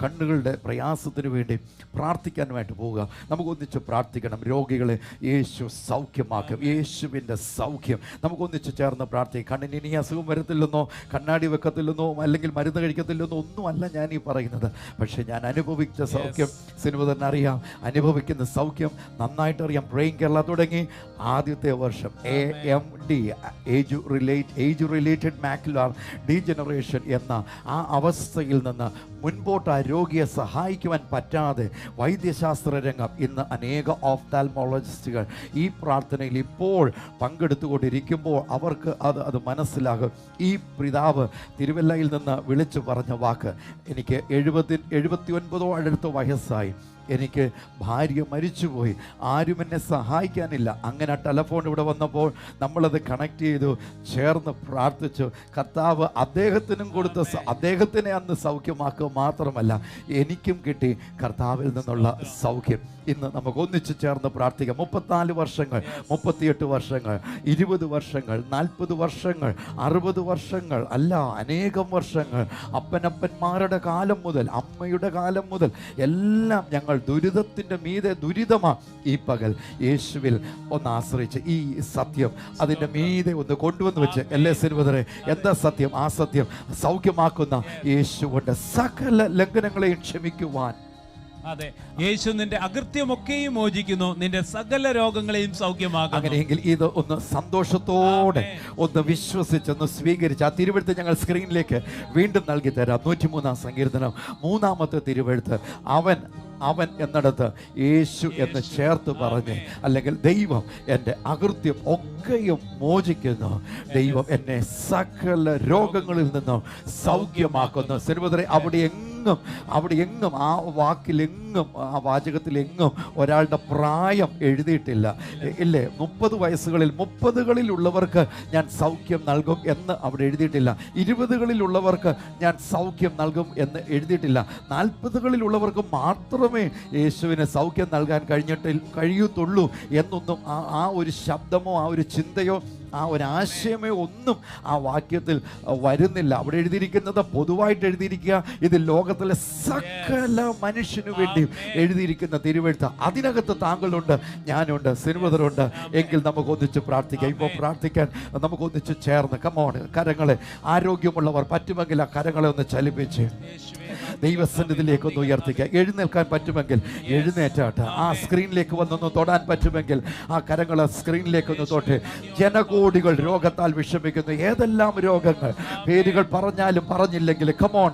കണ്ണുകളുടെ പ്രയാസത്തിന് വേണ്ടി പ്രാർത്ഥിക്കാനുമായിട്ട് പോവുക. നമുക്കൊന്നിച്ച് പ്രാർത്ഥിക്കണം. രോഗികളെ യേശു സൗഖ്യമാക്കും, യേശുവിൻ്റെ സൗഖ്യം. നമുക്കൊന്നിച്ച് ചേർന്ന് പ്രാർത്ഥിക്കും. കണ്ണിന് ഇനി അസുഖം വരത്തില്ലെന്നോ, കണ്ണാടി വെക്കത്തില്ലെന്നോ, അല്ലെങ്കിൽ മരുന്ന് കഴിക്കത്തില്ലെന്നോ ഒന്നുമല്ല ഞാൻ ഈ പറയുന്നത്. പക്ഷേ ഞാൻ അനുഭവിച്ച സൗഖ്യം സിനിമ തന്നെ അറിയാം, അനുഭവിക്കുന്ന സൗഖ്യം നന്നായിട്ടറിയാം. പ്രേയിങ് കേരള തുടങ്ങി ആദ്യത്തെ വർഷം AMD age related macular degeneration എന്ന ആ അവസ്ഥയിൽ നിന്ന് മുൻപോട്ട് ആ രോഗിയെ സഹായിക്കുവാൻ പറ്റാതെ വൈദ്യശാസ്ത്ര രംഗം ഇന്ന് അനേക ഓഫ്താൽമോളജിസ്റ്റുകൾ ഈ പ്രാർത്ഥനയിൽ ഇപ്പോൾ പങ്കെടുത്തുകൊണ്ടിരിക്കുമ്പോൾ അവർക്ക് അത് മനസ്സിലാകും. ഈ പിതാവ് തിരുവല്ലയിൽ നിന്ന് വിളിച്ചു പറഞ്ഞ വാക്ക്, എനിക്ക് 79 അടുത്ത വയസ്സായി, എനിക്ക് ഭാര്യ മരിച്ചുപോയി, ആരും എന്നെ സഹായിക്കാനില്ല. അങ്ങനെ ടെലഫോൺ ഇവിടെ വന്നപ്പോൾ നമ്മളത് കണക്ട് ചെയ്തു, ചേർന്ന് പ്രാർത്ഥിച്ചു. കർത്താവ് അദ്ദേഹത്തിനും കൊടുത്ത അദ്ദേഹത്തിനെ അന്ന് സൗഖ്യമാക്കുക മാത്രമല്ല എനിക്കും കിട്ടി കർത്താവിൽ നിന്നുള്ള സൗഖ്യം. ഇന്ന് നമുക്ക് ഒന്നിച്ചു ചേർന്ന് പ്രാർത്ഥിക്കാം. 34 വർഷങ്ങൾ, 38 വർഷങ്ങൾ, 20 വർഷങ്ങൾ, 40 വർഷങ്ങൾ, 60 വർഷങ്ങൾ, അല്ല അനേകം വർഷങ്ങൾ, അപ്പനപ്പന്മാരുടെ കാലം മുതൽ, അമ്മയുടെ കാലം മുതൽ എല്ലാം ഞങ്ങൾ ദുരിതത്തിൻ്റെ മീതെ ദുരിതമാണ്. ഈ പകൽ യേശുവിൽ ഒന്ന് ആശ്രയിച്ച് ഈ സത്യം അതിൻ്റെ മീതെ ഒന്ന് കൊണ്ടുവന്ന് വെച്ച് LS20 എന്താ സത്യം? ആ സത്യം സൗഖ്യമാക്കുന്ന യേശുവിൻ്റെ സകല ലംഘനങ്ങളെയും ക്ഷമിക്കുവാൻ. അതെ, യേശു നിന്റെ അകൃത്യമൊക്കെയും മോചിക്കുന്നു, നിന്റെ സകല രോഗങ്ങളെയും സൗഖ്യമാക്കുന്നു. അങ്ങനെയെങ്കിൽ ഇത് ഒന്ന് സന്തോഷത്തോടെ ഒന്ന് വിശ്വസിച്ചൊന്ന് സ്വീകരിച്ച് ആ തിരുവെഴുത്ത് ഞങ്ങൾ സ്ക്രീനിലേക്ക് വീണ്ടും നൽകി തരാം. 103-ാം സങ്കീർത്തനം 3-ാമത്തെ തിരുവെഴുത്ത്. അവൻ എന്നിടത്ത് യേശു എന്ന് ചേർത്ത് പറഞ്ഞ്, അല്ലെങ്കിൽ ദൈവം എൻ്റെ അകൃത്യം ഒക്കെയും മോചിക്കുന്നു, ദൈവം എന്നെ സകല രോഗങ്ങളിൽ നിന്നും സൗഖ്യമാക്കുന്നു. സഹോദരരെ, അവിടെ എങ്ങും ആ വാക്കിലെങ്ങും ആ വാചകത്തിലെങ്ങും ഒരാളുടെ പ്രായം എഴുതിയിട്ടില്ല. ഇല്ലേ, 30 വയസ്സുകളിൽ 30കളിലുള്ളവർക്ക് ഞാൻ സൗഖ്യം നൽകും എന്ന് അവിടെ എഴുതിയിട്ടില്ല. 20കളിലുള്ളവർക്ക് ഞാൻ സൗഖ്യം നൽകും എന്ന് എഴുതിയിട്ടില്ല. 40കളിലുള്ളവർക്ക് മാത്രമേ യേശുവിന് സൗഖ്യം നൽകാൻ കഴിയത്തുള്ളൂ എന്നൊന്നും ആ ഒരു ശബ്ദമോ ആ ഒരു ചിന്തയോ ആ ഒരു ആശയമേ ഒന്നും ആ വാക്യത്തിൽ വരുന്നില്ല. അവിടെ എഴുതിയിരിക്കുന്നത് പൊതുവായിട്ട് എഴുതിയിരിക്കുക, ഇത് ലോകത്തിലെ സകല മനുഷ്യനു വേണ്ടി എഴുതിയിരിക്കുന്ന തിരുവെഴുത്ത്. അതിനകത്ത് താങ്കളുണ്ട്, ഞാനുണ്ട്, സിനിമതരുണ്ട്. എങ്കിൽ നമുക്ക് ഒന്നിച്ച് പ്രാർത്ഥിക്കാം. ഇപ്പോൾ പ്രാർത്ഥിക്കാൻ നമുക്ക് ഒന്നിച്ച് ചേർന്ന് കമോൺ, കരങ്ങളെ ആരോഗ്യമുള്ളവർ പറ്റുമെങ്കിൽ ആ കരങ്ങളെ ഒന്ന് ചലിപ്പിച്ച് ദൈവസന്നിധിയിലേക്കൊന്ന് ഉയർത്തിക്കുക. എഴുന്നേൽക്കാൻ പറ്റുമെങ്കിൽ എഴുന്നേറ്റാട്ട്. ആ സ്ക്രീനിലേക്ക് വന്നൊന്ന് തൊടാൻ പറ്റുമെങ്കിൽ ആ കരങ്ങൾ സ്ക്രീനിലേക്കൊന്ന് തൊട്ട്. ജനകോടികൾ രോഗത്താൽ വിഷമിക്കുന്നു. ഏതെല്ലാം രോഗങ്ങൾ, പേരുകൾ പറഞ്ഞാലും പറഞ്ഞില്ലെങ്കിൽ കമോൺ,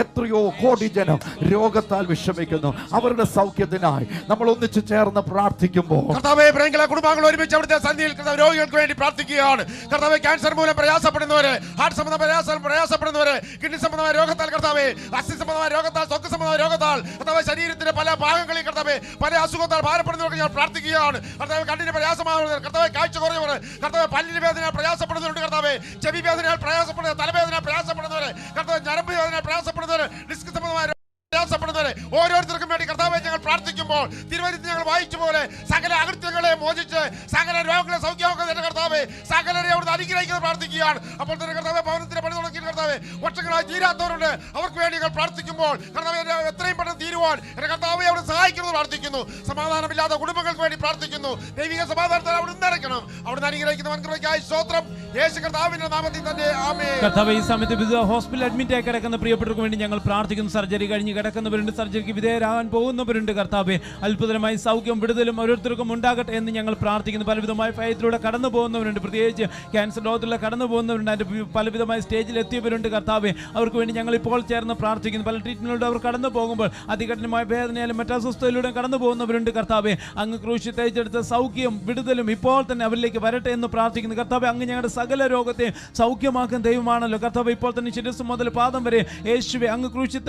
എത്രയോ കോടി ജനം രോഗത്താൽ വിഷമിക്കുന്നു. അവരുടെ സൗഖ്യത്തിനായി നമ്മൾ ഒന്നിച്ചു ചേർന്ന് പ്രാർത്ഥിക്കുമ്പോൾ കർത്താവേ, പ്രിയങ്കര കുടുംബാംഗങ്ങൾ ഒരുമിച്ച് അവിടുത്തെ സന്നിധിയിൽ രോഗികൾക്ക് വേണ്ടി പ്രാർത്ഥിക്കുകയാണ്. കർത്താവേ, ക്യാൻസർ മൂലം പ്രയാസപ്പെടുന്നവര്, ഹാർട്ട് സംബന്ധമായ പ്രയാസപ്പെടുന്നവര്, കിഡ്നി സംബന്ധമായ രോഗത്താൽ, കർത്താവേ അസ്ഥി സംബന്ധമായ രോഗത്താൽ, ത്വക്ക് സംബന്ധമായ രോഗത്താൽ, കർത്താവേ ശരീരത്തിന്റെ പല ഭാഗങ്ങളിൽ, കർത്താവേ പല അസുഖത്താൽ ഭാരപ്പെടുന്നവർക്ക് ഞാൻ പ്രാർത്ഥിക്കുകയാണ്. കർത്താവേ, കണ്ണിന് പ്രയാസമാകുന്നവർ, കർത്താവേ കാഴ്ച കുറയുന്നവർ, കർത്താവേ പല്ലിന് വേദന പ്രയാസപ്പെടുന്നവരുണ്ട്, കർത്താവേ ചെവി വേദനയാൽ പ്രയാസപ്പെടുന്നവർ, തലവേദന പ്രയാസപ്പെടുന്നവർ, കർത്താവേ ഞരമ്പ് വേദന പ്രയാസപ്പെടുന്നവർ, ഡിസ്ക് സംബന്ധമായ പ്രയാസപ്പെടുന്നവരെ ഓരോരുത്തർക്കും വേണ്ടി കർത്താവേ ഞങ്ങൾ പ്രാർത്ഥിക്കുമ്പോൾ തിരുവചനത്തിൽ ഞങ്ങൾ വായിച്ച പോലെ സകല അകൃത്യങ്ങളെ മോചിച്ച് സകല രോഗങ്ങളെ സൗഖ്യമാക്കുന്ന കർത്താവേ സകലരെ അവിടുന്ന് അനുഗ്രഹിക്കുന്നത് പ്രാർത്ഥിക്കുകയാണ്. അപ്പോൾ തന്നെ കർത്താവേ, ഭവനത്തിന്റെ പണി തുടങ്ങിയ കർത്താവേ വർഷങ്ങളായി തീരാത്തവരുണ്ട്, അവർക്ക് വേണ്ടി ഞങ്ങൾ പ്രാർത്ഥിക്കുമ്പോൾ കർത്താവേ എത്രയും പെട്ടെന്ന് തീരുവാൻ എന്റെ കർത്താവേ അവിടെ സഹായിക്കുന്നത് പ്രാർത്ഥിക്കുന്നു. സമാധാനമില്ലാത്ത കുടുംബങ്ങൾക്ക് വേണ്ടി പ്രാർത്ഥിക്കുന്നു. ദൈവിക സമാധാനത്തിൽ അവിടെ നിറയ്ക്കണം. അവിടുന്ന് അനുഗ്രഹിക്കുന്ന വൻകൃപയ്ക്കായി സ്തോത്രം. യേശു കർത്താവിന്റെ നാമത്തിൽ തന്നെ ആമേൻ. കർത്താവേ, ഈ സമയത്ത് വിവിധ ഹോസ്പിറ്റലിൽ അഡ്മിറ്റ് ആയി കിടക്കുന്ന പ്രിയപ്പെട്ടവർക്ക് വേണ്ടി ഞങ്ങൾ പ്രാർത്ഥിക്കുന്നു. സർജറി കഴിഞ്ഞ് കിടക്കുന്നവരുണ്ട്, സർജറിക്ക് വിധേയരാകാൻ പോകുന്നവരുണ്ട്. കർത്താവേ, അത്ഭുതമായി സൗഖ്യം വിടുതലും ഓരോരുത്തർക്കും ഉണ്ടാകട്ടെ എന്ന് ഞങ്ങൾ പ്രാർത്ഥിക്കുന്നു. പലവിധമായ ഭയത്തിലൂടെ കടന്നു പോകുന്നവരുണ്ട്, പ്രത്യേകിച്ച് ക്യാൻസർ രോഗത്തിലൂടെ കടന്നു പോകുന്നവരുണ്ട്, അതിൻ്റെ പലവിധമായ സ്റ്റേജിൽ എത്തിയവരുണ്ട്. കർത്താവേ, അവർക്ക് വേണ്ടി ഞങ്ങൾ ഇപ്പോൾ ചേർന്ന് പ്രാർത്ഥിക്കുന്നു. പല ട്രീറ്റ്മെന്റിലൂടെ അവർ കടന്നു പോകുമ്പോൾ അതികഠിനമായ വേദനയാലും മറ്റു അസ്വസ്ഥതയിലൂടെ കടന്നു പോകുന്നവരുണ്ട്. കർത്താവേ, അങ്ങ് ക്രൂശിൽ തേച്ചെടുത്ത സൗഖ്യം വിടുതലും ഇപ്പോൾ തന്നെ അവരിലേക്ക് വരട്ടെ എന്ന് പ്രാർത്ഥിക്കുന്നു. കർത്താവേ, അങ്ങ് ഞങ്ങളുടെ സകല രോഗത്തെ സൗഖ്യമാക്കുന്ന ദൈവമാണല്ലോ. കർത്താവേ, ഇപ്പോൾ തന്നെ ശിരസ് മുതൽ പാദം വരെ യേശുവേ അങ്ങ് ക്രൂശിൽ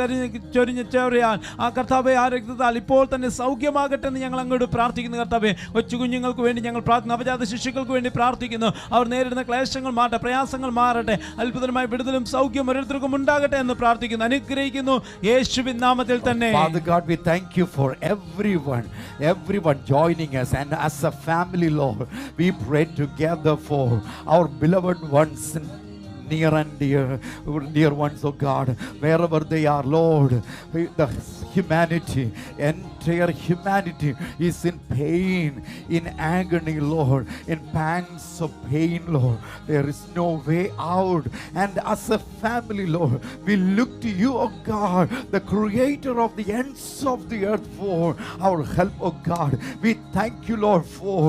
ചൊരിഞ്ഞ ചോരയാൽ ആ കർത്താവേ ആ രക്തത്താൽ ഇപ്പോൾ തന്നെ സൗഖ്യമാകട്ടെ എന്ന് ഞങ്ങൾ അങ്ങോട്ട് പ്രാർത്ഥിക്കുന്നു. കർത്താവേ, കൊച്ചു കുഞ്ഞുങ്ങൾക്ക് വേണ്ടി ഞങ്ങൾ നവജാത ശിശുക്കൾക്ക് വേണ്ടി പ്രാർത്ഥിക്കുന്നു. അവർ നേരിടുന്ന ക്ലേശങ്ങൾ മാറട്ടെ, പ്രയാസങ്ങൾ മാറട്ടെ, അത്ഭുതമായ വിടുതലും സൗഖ്യം ഓരോരുത്തർക്കും ഉണ്ടാകട്ടെ എന്ന് പ്രാർത്ഥിക്കുന്നു, അനുഗ്രഹിക്കുന്നു യേശുവിൻ നാമത്തിൽ തന്നെ. Father God, we thank you for everyone joining us, and as a family, Lord, we pray together for our beloved ones near and dear ones, oh God, wherever they are, Lord. The humanity, entire humanity is in pain, in agony, Lord, in pangs of pain, Lord. There is no way out, and as a family, Lord, we look to you, oh God, the creator of the ends of the earth, for our help, oh God. We thank you, Lord, for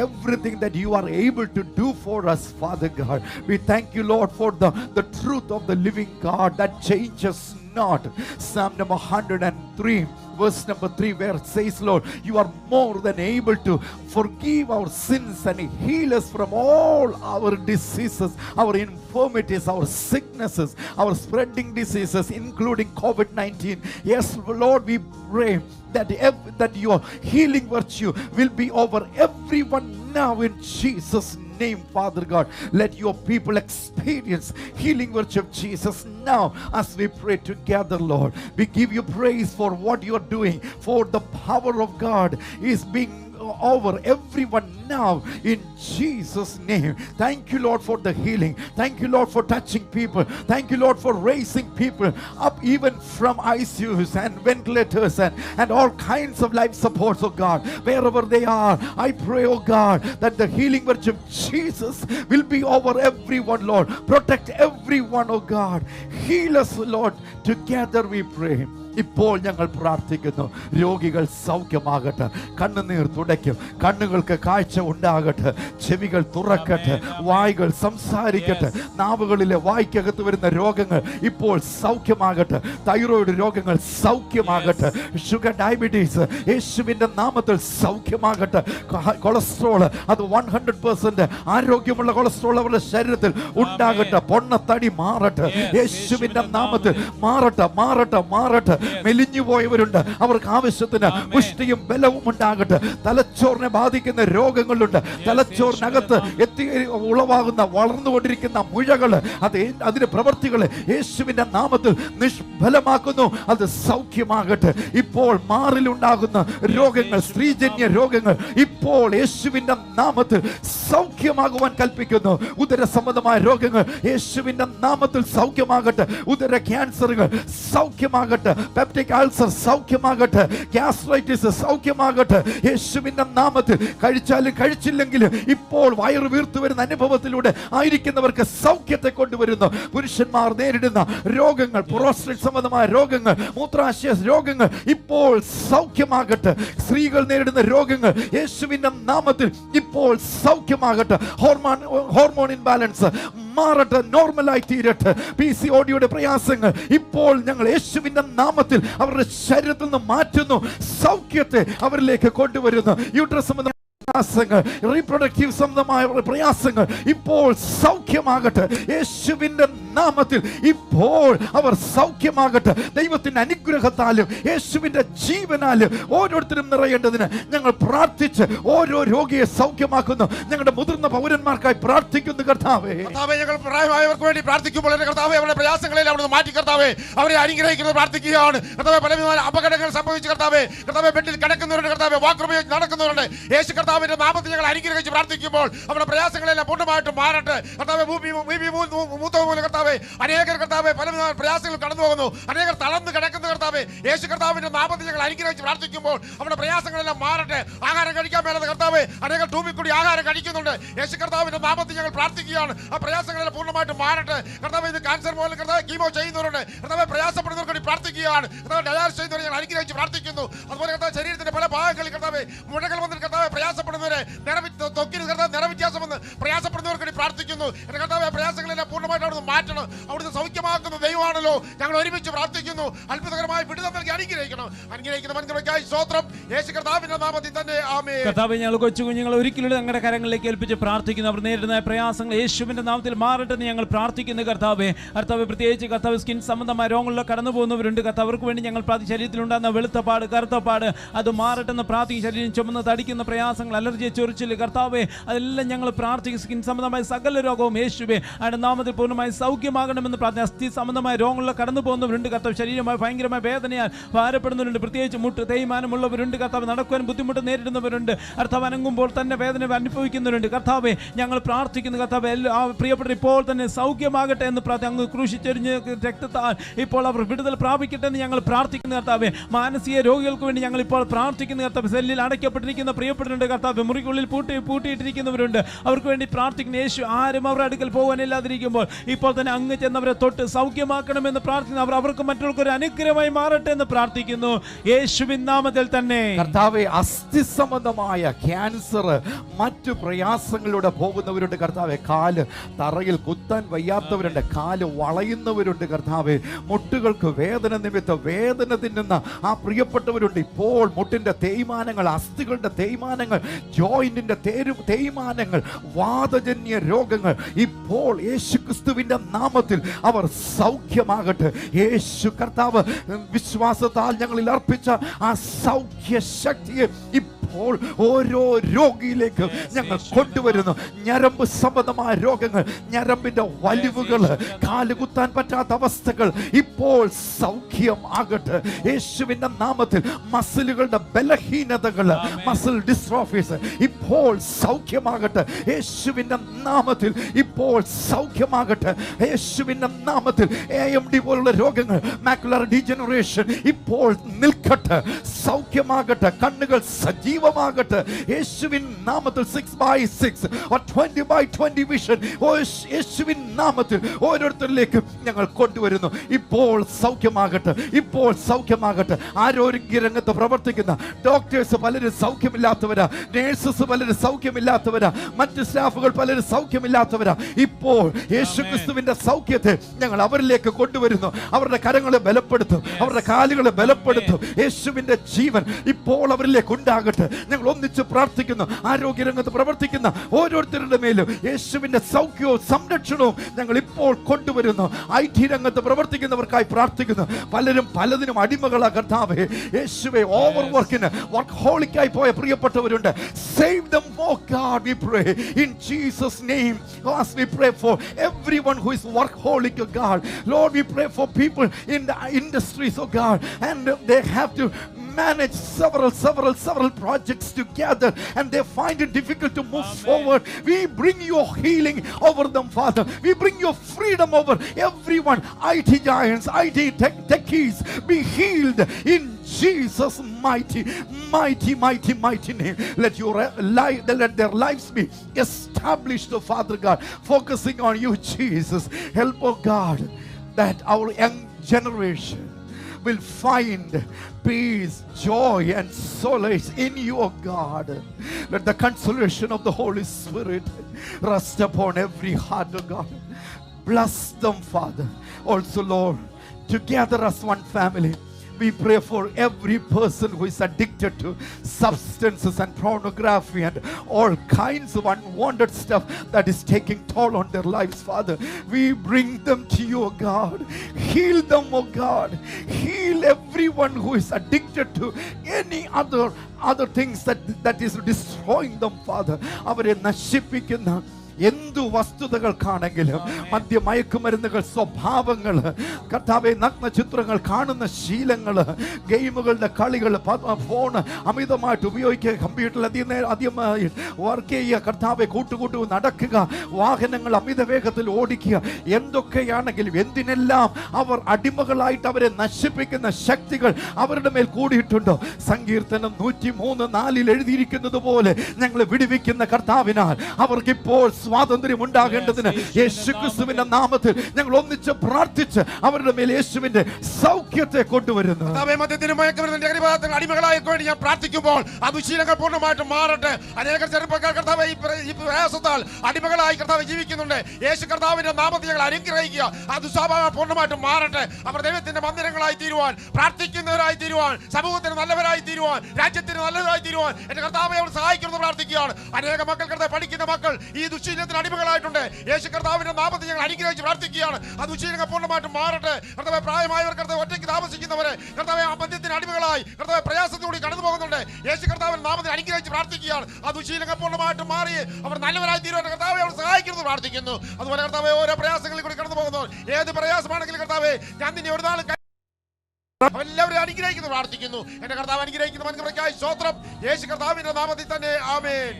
everything that you are able to do for us, Father God. We thank you, Lord, for the truth of the living God that changes not. Psalm number 103 verse number 3, where it says, Lord, you are more than able to forgive our sins and heal us from all our diseases, our infirmities, our sicknesses, our spreading diseases, including COVID-19. Yes, Lord, we pray that your healing virtue will be over everyone now in Jesus' name, Father God, let your people experience healing virtue of Jesus now as we pray together, Lord. We give you praise for what you are doing, for the power of God is being over everyone now in Jesus' name. Thank you, Lord, for the healing. Thank you, Lord, for touching people. Thank you, Lord, for raising people up even from ICUs and ventilators and all kinds of life supports, oh God, wherever they are. I pray, oh God, that the healing virtue of Jesus will be over everyone, Lord. Protect everyone, oh God. Heal us, Lord. Together we pray. ഇപ്പോൾ ഞങ്ങൾ പ്രാർത്ഥിക്കുന്നു, രോഗികൾ സൗഖ്യമാകട്ടെ, കണ്ണുനീർ തുടയ്ക്കും, കണ്ണുകൾക്ക് കാഴ്ച ഉണ്ടാകട്ടെ, ചെവികൾ തുറക്കട്ടെ, വായ്കൾ സംസാരിക്കട്ടെ, നാവുകളിലെ വായ്ക്കകത്ത് വരുന്ന രോഗങ്ങൾ ഇപ്പോൾ സൗഖ്യമാകട്ടെ, തൈറോയിഡ് രോഗങ്ങൾ സൗഖ്യമാകട്ടെ, ഷുഗർ ഡയബറ്റീസ് യേശുവിൻ്റെ നാമത്തിൽ സൗഖ്യമാകട്ടെ, കൊളസ്ട്രോൾ അത് 100% ആരോഗ്യമുള്ള കൊളസ്ട്രോൾ അവരുടെ ശരീരത്തിൽ ഉണ്ടാകട്ടെ, പൊണ്ണത്തടി മാറട്ടെ, യേശുവിൻ്റെ നാമത്തിൽ മാറട്ടെ, മാറട്ടെ, മാറട്ടെ. മെലിഞ്ഞു പോയവരുണ്ട്, അവർക്ക് ആവശ്യത്തിന് പുഷ്ടിയും ബലവും ഉണ്ടാകട്ടെ. തലച്ചോറിനെ ബാധിക്കുന്ന രോഗങ്ങളുണ്ട്, തലച്ചോറിനകത്ത് ഉളവാകുന്ന വളർന്നുകൊണ്ടിരിക്കുന്ന മുഴകൾ, അതിന്റെ പ്രവൃത്തികൾ യേശുവിന്റെ നാമത്തിൽ നിഷ്ഫലമാക്കുന്നു. അത് സൗഖ്യമാകട്ടെ. ഇപ്പോൾ മാറിലുണ്ടാകുന്ന രോഗങ്ങൾ, സ്ത്രീജന്യ രോഗങ്ങൾ ഇപ്പോൾ യേശുവിന്റെ നാമത്തിൽ സൗഖ്യമാകുവാൻ കൽപ്പിക്കുന്നു. ഉദര സംബന്ധമായ രോഗങ്ങൾ യേശുവിന്റെ നാമത്തിൽ സൗഖ്യമാകട്ടെ. ഉദര ക്യാൻസറുകൾ സൗഖ്യമാകട്ടെ. പെപ്റ്റിക് അൾസർ സൗഖ്യമാകട്ടെ. ഗ്യാസ്ട്രൈറ്റിസ് സൗഖ്യമാകട്ടെ. യേശുവിന്റെ നാമത്തിൽ കഴിച്ചാലും കഴിച്ചില്ലെങ്കിലും ഇപ്പോൾ വയറ് വീർത്തു വരുന്ന അനുഭവത്തിലൂടെ ആയിരിക്കുന്നവർക്ക് സൗഖ്യത്തെ കൊണ്ടുവരുന്നു. പുരുഷന്മാർ നേരിടുന്ന രോഗങ്ങൾ, പ്രോസ്റ്റേറ്റ് സംബന്ധമായ രോഗങ്ങൾ, മൂത്രാശയ രോഗങ്ങൾ ഇപ്പോൾ സൗഖ്യമാകട്ടെ. സ്ത്രീകൾ നേരിടുന്ന രോഗങ്ങൾ യേശുവിന്റെ നാമത്തിൽ ഇപ്പോൾ സൗഖ്യമാകട്ടെ. ഹോർമോൺ ഇൻബാലൻസ് മാറട്ടെ, നോർമലായി തീരട്ടെ. PCODയുടെ പ്രയാസങ്ങൾ ഇപ്പോൾ ഞങ്ങൾ യേശുവിന്റെ നാമത്തിൽ അവരുടെ ശരീരത്തിൽ നിന്ന് മാറ്റുന്നു. സൗഖ്യത്തെ അവരിലേക്ക് കൊണ്ടുവരുന്നു. യൂട്രസ് സംബന്ധമായ പ്രയാസങ്ങൾ, റീപ്രൊഡക്റ്റീവ് സംബന്ധമായ പ്രയാസങ്ങൾ ഇപ്പോൾ സൗഖ്യമാകട്ടെ. യേശുവിന്റെ നാമത്തിൽ ഇപ്പോൾ അവർ സൗഖ്യമാകട്ടെ. ദൈവത്തിന്റെ അനുഗ്രഹത്താലും യേശുവിന്റെ ജീവനാലും ഓരോരുത്തരും നിറയേണ്ടതിന് ഞങ്ങൾ പ്രാർത്ഥിച്ച് ഓരോ രോഗിയെ സൗഖ്യമാക്കുന്നു. ഞങ്ങളുടെ മുതിർന്ന പൗരന്മാർക്കായി പ്രാർത്ഥിക്കുന്നു കർത്താവേ. ഞങ്ങൾ പ്രായമായവർക്ക് വേണ്ടി പ്രാർത്ഥിക്കുമ്പോൾ കർത്താവേ, അവരുടെ പ്രയാസങ്ങളെല്ലാം അവിടുന്ന് മാറ്റി കർത്താവേ, അവരെ അനുഗ്രഹിക്കുന്നത് പ്രാർത്ഥിക്കുകയാണ് കർത്താവേ. പലവിധ അപകടങ്ങൾ സംഭവിച്ചു കർത്താവേ, കർത്താവേ ബെഡിൽ കിടക്കുന്നവരുണ്ട് കർത്താവേ, വാക്കുപയോഗിച്ച് നടക്കുന്നവരുണ്ട്. യേശു കർത്താവിന്റെ നാമത്തിൽ ഞങ്ങൾ അനുഗ്രഹിച്ച് പ്രാർത്ഥിക്കുമ്പോൾ അവരുടെ പ്രയാസങ്ങളെല്ലാം പൂർണ്ണമായിട്ടും മാറട്ടെ കർത്താവേ. മൂത്തവ കർത്താവേ, അനേകർ കർത്താവേ പലവിധ പ്രയാസങ്ങൾ കടന്നു പോകുന്നു, അനേകർ തളർന്ന് കിടക്കുന്നു കർത്താവേ. യേശു കർത്താവിന്റെ നാമത്തിൽ ഞങ്ങൾ അനുഗ്രഹിച്ച് പ്രാർത്ഥിക്കുമ്പോൾ അവരുടെ പ്രയാസങ്ങളെല്ലാം മാറട്ടെ. ആഹാരം കഴിക്കാൻ മേലാതെ കർത്താവേ അനേകർ ടൂബിക്കൂടി ആഹാരം കഴിക്കുന്നുണ്ട്. യേശു കർത്താവിന്റെ നാമത്തിൽ ഞങ്ങൾ പ്രാർത്ഥിക്കുകയാണ്, ആ പ്രയാസങ്ങളെല്ലാം പൂർണ്ണമായിട്ടും മാറട്ടെ കർത്താവേ. ഇത് ക്യാൻസർ പോലെ കർത്താവേ കീമോ ചെയ്യുന്നവരുണ്ട് കർത്താവേ, പ്രയാസപ്പെടുന്നവർക്ക് വേണ്ടി പ്രാർത്ഥിക്കുകയാണ് കർത്താവേ. ഡയാലിസിസ് ചെയ്യുന്നവരെ ഞങ്ങൾ അനുഗ്രഹിച്ച് പ്രാർത്ഥിക്കുന്നു. അതുപോലെ കർത്താവ് ശരീരത്തിന്റെ പല ഭാഗങ്ങളിൽ കർത്താവേ മുഴകൾ വന്നിട്ട് കർത്താവേ പ്രയാസപ്പെടുന്നവരെ, തൊക്കിന് കർത്താവ് നിറവ്യത്യാസം വന്ന് പ്രയാസപ്പെടുന്നവർക്ക് വേണ്ടി പ്രാർത്ഥിക്കുന്നു. എന്റെ കർത്താവേ പ്രയാസങ്ങളെല്ലാം പൂർണ്ണമായിട്ട് അവിടുന്ന് മാറ്റണം. അവിടുന്ന് സൗഖ്യമാക്കുന്ന ദൈവമാണല്ലോ. ഞങ്ങൾ ഒരുമിച്ച് പ്രാർത്ഥിക്കുന്നു. അത്ഭുതകരമായ വിടുതൽ നൽകി അനുഗ്രഹിക്കണം. അനുഗ്രഹിക്കുന്ന മനുഷ്യർക്കായി സ്തോത്രം. യേശു കർത്താവിന്റെ നാമത്തിൽ തന്നെ ആമേൻ. കർത്താവേ, ഞങ്ങൾ കൊച്ചു കുഞ്ഞുങ്ങൾ ഒരിക്കലും ഞങ്ങളുടെ കരങ്ങളിലേക്ക് ഏൽപ്പിച്ച് പ്രാർത്ഥിക്കുന്നു. അവർ നേരിടുന്ന പ്രയാസങ്ങൾ യേശുവിന്റെ നാമത്തിൽ മാറട്ടെ എന്ന് ഞങ്ങൾ പ്രാർത്ഥിക്കുന്നു കർത്താവേ. കർത്താവേ, പ്രത്യേകിച്ച് കർത്താവ് സ്കിൻ സംബന്ധമായ രോഗങ്ങളിലൂടെ കടന്നു പോകുന്നവരുണ്ട് കർത്താവ്. അവർക്ക് വേണ്ടി ഞങ്ങൾ ശരീരത്തിലുണ്ടാകുന്ന വെളുത്തപ്പാട്, കറുത്തപ്പാട് അത് മാറട്ടെന്ന് പ്രാർത്ഥിക്കും. ശരീരം ചുമന്ന് തടിക്കുന്ന പ്രയാസങ്ങൾ, അലർജി, ചൊറിച്ചിൽ കർത്താവേ അതെല്ലാം ഞങ്ങൾ പ്രാർത്ഥിക്കും. സ്കിൻ സംബന്ധമായ സകല രോഗവും യേശുവേ അവരുടെ നാമത്തിൽ പൂർണ്ണമായി സൗഖ്യമാകണമെന്ന് പ്രാർത്ഥന. അസ്ഥി സംബന്ധമായ രോഗങ്ങളിലൂടെ കടന്നു പോകുന്നവരുണ്ട് കർത്താവ്. ശരീരമായി ഭയങ്കരമായ വേദനയാൽ ഭാരപ്പെടുന്നവരുണ്ട്. പ്രത്യേകിച്ച് മുട്ട് തേയ്മാനമുള്ളവരുണ്ട് കർത്താവ്. നടക്കുവാൻ ബുദ്ധിമുട്ട് നേരിടുന്നവരുണ്ട് കർത്താവ്. അനങ്ങുമ്പോൾ തന്നെ വേദന അനുഭവിക്കുന്നവരുണ്ട് കർത്താവെ. ഞങ്ങൾ പ്രാർത്ഥിക്കുന്നു കർത്താവ്, ആ പ്രിയപ്പെട്ട ഇപ്പോൾ തന്നെ സൗഖ്യമാകട്ടെ എന്ന് പ്രാർത്ഥന. അങ്ങ് ക്രൂശിച്ചെറിഞ്ഞ് രക്തത്താൽ ഇപ്പോൾ അവർ വിടുതൽ പ്രാപിക്കട്ടെ എന്ന് ഞങ്ങൾ പ്രാർത്ഥിക്കുന്നു കർത്താവെ. മാനസിക രോഗികൾക്ക് വേണ്ടി ഞങ്ങൾ ഇപ്പോൾ പ്രാർത്ഥിക്കുന്നു കർത്താവ്. സെല്ലിൽ അടയ്ക്കപ്പെട്ടിരിക്കുന്ന പ്രിയപ്പെട്ടിട്ടുണ്ട് കർത്താവ്. മുറിക്കുള്ളിൽ പൂട്ടിയിട്ടിരിക്കുന്നവരുണ്ട്, അവർക്ക് വേണ്ടി പ്രാർത്ഥിക്കുന്നു. യേശു ആരും അവരുടെ അടുക്കൽ പോകാനില്ലാതിരിക്കുമ്പോൾ ഇപ്പോൾ തന്നെ അങ്ങ് ചെന്നവരെ തൊട്ട് സൗഖ്യമാക്കണമെന്ന് പ്രാർത്ഥിക്കുന്നു. അവർക്ക് മറ്റുള്ളവർക്ക് ഒരു അനുഗ്രഹമായി മാറട്ടെ എന്ന് പ്രാർത്ഥിക്കുന്നു യേശുവിൻ നാമത്തിൽ തന്നെ. കർത്താവെ, അസ്ഥി സംബന്ധമായ ക്യാൻസർ, മറ്റു പ്രയാസങ്ങളിലൂടെ പോകുന്നവരുണ്ട് കർത്താവെ. കാല് തറയിൽ കുത്താൻ വയ്യാത്തവരുണ്ട്, കാല് വളയുന്നവരുണ്ട് കർത്താവെ. മുട്ടുകൾക്ക് വേദന നിമിത്തം വേദന തിന്നുന്ന ആ പ്രിയപ്പെട്ടവരുണ്ട്. ഇപ്പോൾ മുട്ടിന്റെ തേയ്മാനങ്ങൾ, അസ്ഥികളുടെ തേയ്മാനങ്ങൾ, ജോയിന്റിന്റെ തേയ്മാനങ്ങൾ, വാതജന്യ രോഗങ്ങൾ ഇപ്പോൾ യേശുക്രിസ്തുവിന്റെ നാമത്തിൽ അവർ സൗഖ്യമാകട്ടെ. യേശു കർത്താവ് വിശ്വാസത്താൽ ഞങ്ങളിൽ അർപ്പിച്ച ആ സൗഖ്യ ശക്തിയെ ഇപ്പോൾ ഓരോ രോഗിയിലേക്കും ഞങ്ങൾ കൊണ്ടുവരുന്നു. ഞരമ്പ് സംബന്ധമായ രോഗങ്ങൾ, ഞരമ്പിന്റെ വലിവുകൾ, കാലുകുത്താൻ പറ്റാത്ത അവസ്ഥകൾ ഇപ്പോൾ സൗഖ്യം ആകട്ടെ യേശുവിന്റെ നാമത്തിൽ. മസിലുകളുടെ ബലഹീനതകൾ, മസിൽ ഡിസ്ട്രോഫീസ് ഇപ്പോൾ സൗഖ്യമാകട്ടെ യേശുവിന്റെ നാമത്തിൽ. ഇപ്പോൾ സൗഖ്യമാകട്ടെ യേശുവിന്റെ നാമത്തിൽ. AMD പോലുള്ള രോഗങ്ങൾ, മാക്കുലർ ഡീജനറേഷൻ ഇപ്പോൾ നിൽക്കട്ടെ, സൗഖ്യമാകട്ടെ. കണ്ണുകൾ സജീവമാകട്ടെ യേശുവിൻ നാമത്തിൽ. 6x6 or 20x20 വിഷൻ യേശുവിൻ നാമത്തിൽ ഓരോരുത്തരിലേക്കും ഞങ്ങൾ കൊണ്ടുവരുന്നു. ഇപ്പോൾ സൗഖ്യമാകട്ടെ, ഇപ്പോൾ സൗഖ്യമാകട്ടെ. ആരോഗ്യ രംഗത്ത് പ്രവർത്തിക്കുന്ന ഡോക്ടേഴ്സ് പലരും സൗഖ്യമില്ലാത്തവരാ, നേഴ്സസ് പലരും സൗഖ്യമില്ലാത്തവരാ, മറ്റ് സ്റ്റാഫുകൾ പലരും സൗഖ്യമില്ലാത്തവരാ. ഇപ്പോൾ യേശുക്രിസ്തുവിന്റെ സൗഖ്യത്തെ ഞങ്ങൾ അവരിലേക്ക് കൊണ്ടുവരുന്നു. അവരുടെ കരങ്ങളെ ബലപ്പെടുത്തും, അവരുടെ കാലുകളെ ബലപ്പെടുത്തും. യേശുവിന്റെ ജീവൻ ഇപ്പോൾ അവരിലേക്ക് ഉണ്ടാകട്ടെ. ഞങ്ങൾ ഒന്നിച്ച് പ്രാർത്ഥിക്കുന്നു. ആരോഗ്യരംഗത്ത് പ്രവർത്തിക്കുന്ന ഓരോരുത്തരുടെ മേലും യേശുവിന്റെ സൗഖ്യവും സംരക്ഷണവും ഞങ്ങൾ ഇപ്പോൾ കൊണ്ടുവരുന്നു. IT രംഗത്ത് പ്രവർത്തിക്കുന്നവർക്കായി പ്രാർത്ഥിക്കുന്നു. പലരും പലതിനും അടിമകളാ കർത്താവേ. യേശുവേ, ഓവർ വർക്കിന് വർക്ക്ഹോളിക്കായി പോയ പ്രിയപ്പെട്ടവരുണ്ട്. Save them, oh God, we pray in Jesus' name. As we pray for everyone who is workaholic, oh God. Lord, we pray for people in the industries, oh God, and they have to manage several projects together and they find it difficult to move forward. We bring your healing over them, Father. We bring your freedom over everyone. IT giants, IT techies, be healed in Jesus' mighty name. Let their lives be established, oh Father God, focusing on you, Jesus. Help, oh God, that our young generation will find peace, joy, and solace in you, oh God. Let the consolation of the Holy Spirit rest upon every heart, oh God. Bless them, Father. Also, Lord, together as one family, we pray for every person who is addicted to substances and pornography and all kinds of unwanted stuff that is taking toll on their lives, Father. We bring them to you, oh God. Heal them, oh God. Heal everyone who is addicted to any other things that is destroying them, Father. അവരെ നശിപ്പിക്കുന്ന എന്തു വസ്തുതകൾക്കാണെങ്കിലും, മദ്യമയക്കുമരുന്നുകൾ, സ്വഭാവങ്ങൾ, കർത്താവെ, നഗ്നചിത്രങ്ങൾ കാണുന്ന ശീലങ്ങൾ, ഗെയിമുകളുടെ കളികൾ, phone അമിതമായിട്ട് ഉപയോഗിക്കുക, കമ്പ്യൂട്ടറിൽ അധികമായി വർക്ക് ചെയ്യുക, കർത്താവെ, കൂട്ടുകൂട്ടു നടക്കുക, വാഹനങ്ങൾ അമിത വേഗത്തിൽ ഓടിക്കുക, എന്തൊക്കെയാണെങ്കിലും എന്തിനെല്ലാം അവർ അടിമകളായിട്ട് അവരെ നശിപ്പിക്കുന്ന ശക്തികൾ അവരുടെ മേൽ കൂടിയിട്ടുണ്ടോ? സങ്കീർത്തനം 103:4 എഴുതിയിരിക്കുന്നത് പോലെ ഞങ്ങളെ വിടുവിക്കുന്ന കർത്താവിനാൽ അവർക്കിപ്പോൾ സ്വാതന്ത്ര്യം ഉണ്ടാകേണ്ടതിന് യേശുക്രിസ്തുവിന്റെ നാമത്തിൽ ഞങ്ങൾ ഒന്നിച്ച് പ്രാർത്ഥിച്ച് അവരുടെ മേൽ യേശുവിന്റെ സൗഖ്യത്തെ കൊണ്ടുവരുന്നു. അടിമകളായി ഞാൻ പ്രാർത്ഥിക്കുമ്പോൾ ആ ദുശീലങ്ങൾ പൂർണ്ണമായിട്ട് മാറട്ടെ. അനേക ചെറുപ്പക്കാർ കർത്താവേ ഈ പ്രയാസത്താൽ അടിമകളായി കർത്താവ് ജീവിക്കുന്നുണ്ട്. യേശു കർത്താവിന്റെ നാമത്തിൽ ഞങ്ങൾ അനുഗ്രഹിക്കുക. ആ ദുസ്വഭാവം പൂർണ്ണമായിട്ട് മാറട്ടെ. അവർ ദൈവത്തിന്റെ മന്ദിരങ്ങളായി തീരുവാൻ, പ്രാർത്ഥിക്കുന്നവരായി തീരുവാൻ, സമൂഹത്തിന് നല്ലവരായി തീരുവാൻ, രാജ്യത്തിന് നല്ലവരായി തീരുവാൻ എന്റെ കർത്താവെ അവർ സഹായിക്കുന്നത് പ്രാർത്ഥിക്കുകയാണ്. അനേക മക്കൾ കർത്താവ് പഠിക്കുന്ന മക്കൾ ഈ ദുശീലത്തിന് അടിമകളായിട്ടുണ്ട്. യേശു കർത്താവിന്റെ നാമത്തിൽ ഞങ്ങൾ അനുഗ്രഹിച്ച് പ്രാർത്ഥിക്കുകയാണ്. ആ ദുശീലങ്ങൾ പൂർണ്ണമായിട്ട് മാറട്ടെ. കർത്താവെ, പ്രായമായവർ, കർത്താവ് ഒറ്റയ്ക്ക് താമസിക്കുന്നവരെ, കർത്താവെ, ആ ബന്ധത്തിന് അടിമകളായി കർത്താവെ പ്രയാസത്തോടെ കടന്നു പോകുന്നുണ്ട്. യേശു കർത്താവിന്റെ നാമത്തിൽ അനുഗ്രഹിച്ച് പ്രാർത്ഥിക്കുകയാണ്. ആ ദുശീലങ്ങൾ പൂർണ്ണമായിട്ട് മാറി അവർ നല്ലവരായി തീരുവാൻ കർത്താവെ അവർ സഹായിക്കുന്നത് പ്രാർത്ഥിക്കുന്നു. അതുപോലെ കർത്താവെ, ഓരോ പ്രയാസങ്ങളിൽ കൂടി കടന്നു പോകുന്നവർ, ഏത് പ്രയാസമാണെങ്കിലും കർത്താവെ, ഞാൻ നിന്നെ ഒരു നാൾ എല്ലാവരും അനുഗ്രഹിക്കുന്നു പ്രാർത്ഥിക്കുന്നു. എന്റെ കർത്താവ് അനുഗ്രഹിക്കുന്ന മനുഷ്യർക്കായി സ്തോത്രം. യേശു കർത്താവിന്റെ നാമത്തിൽ തന്നെ ആമേൻ.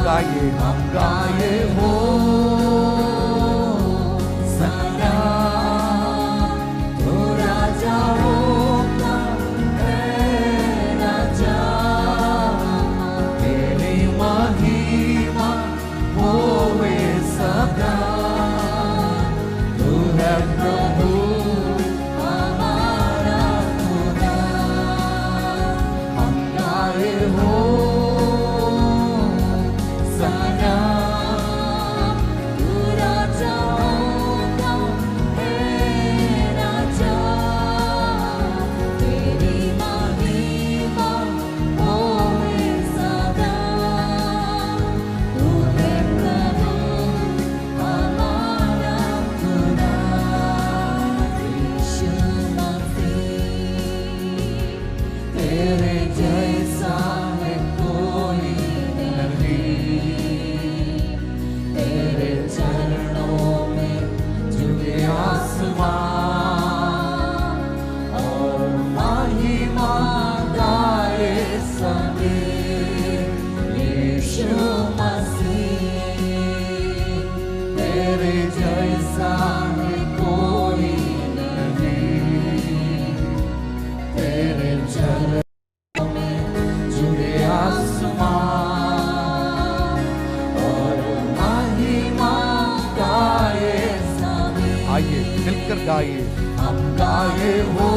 गाए हम गाए हो सना तो राजाओं का राजा तेरी महिमा होवे सदा गाए हो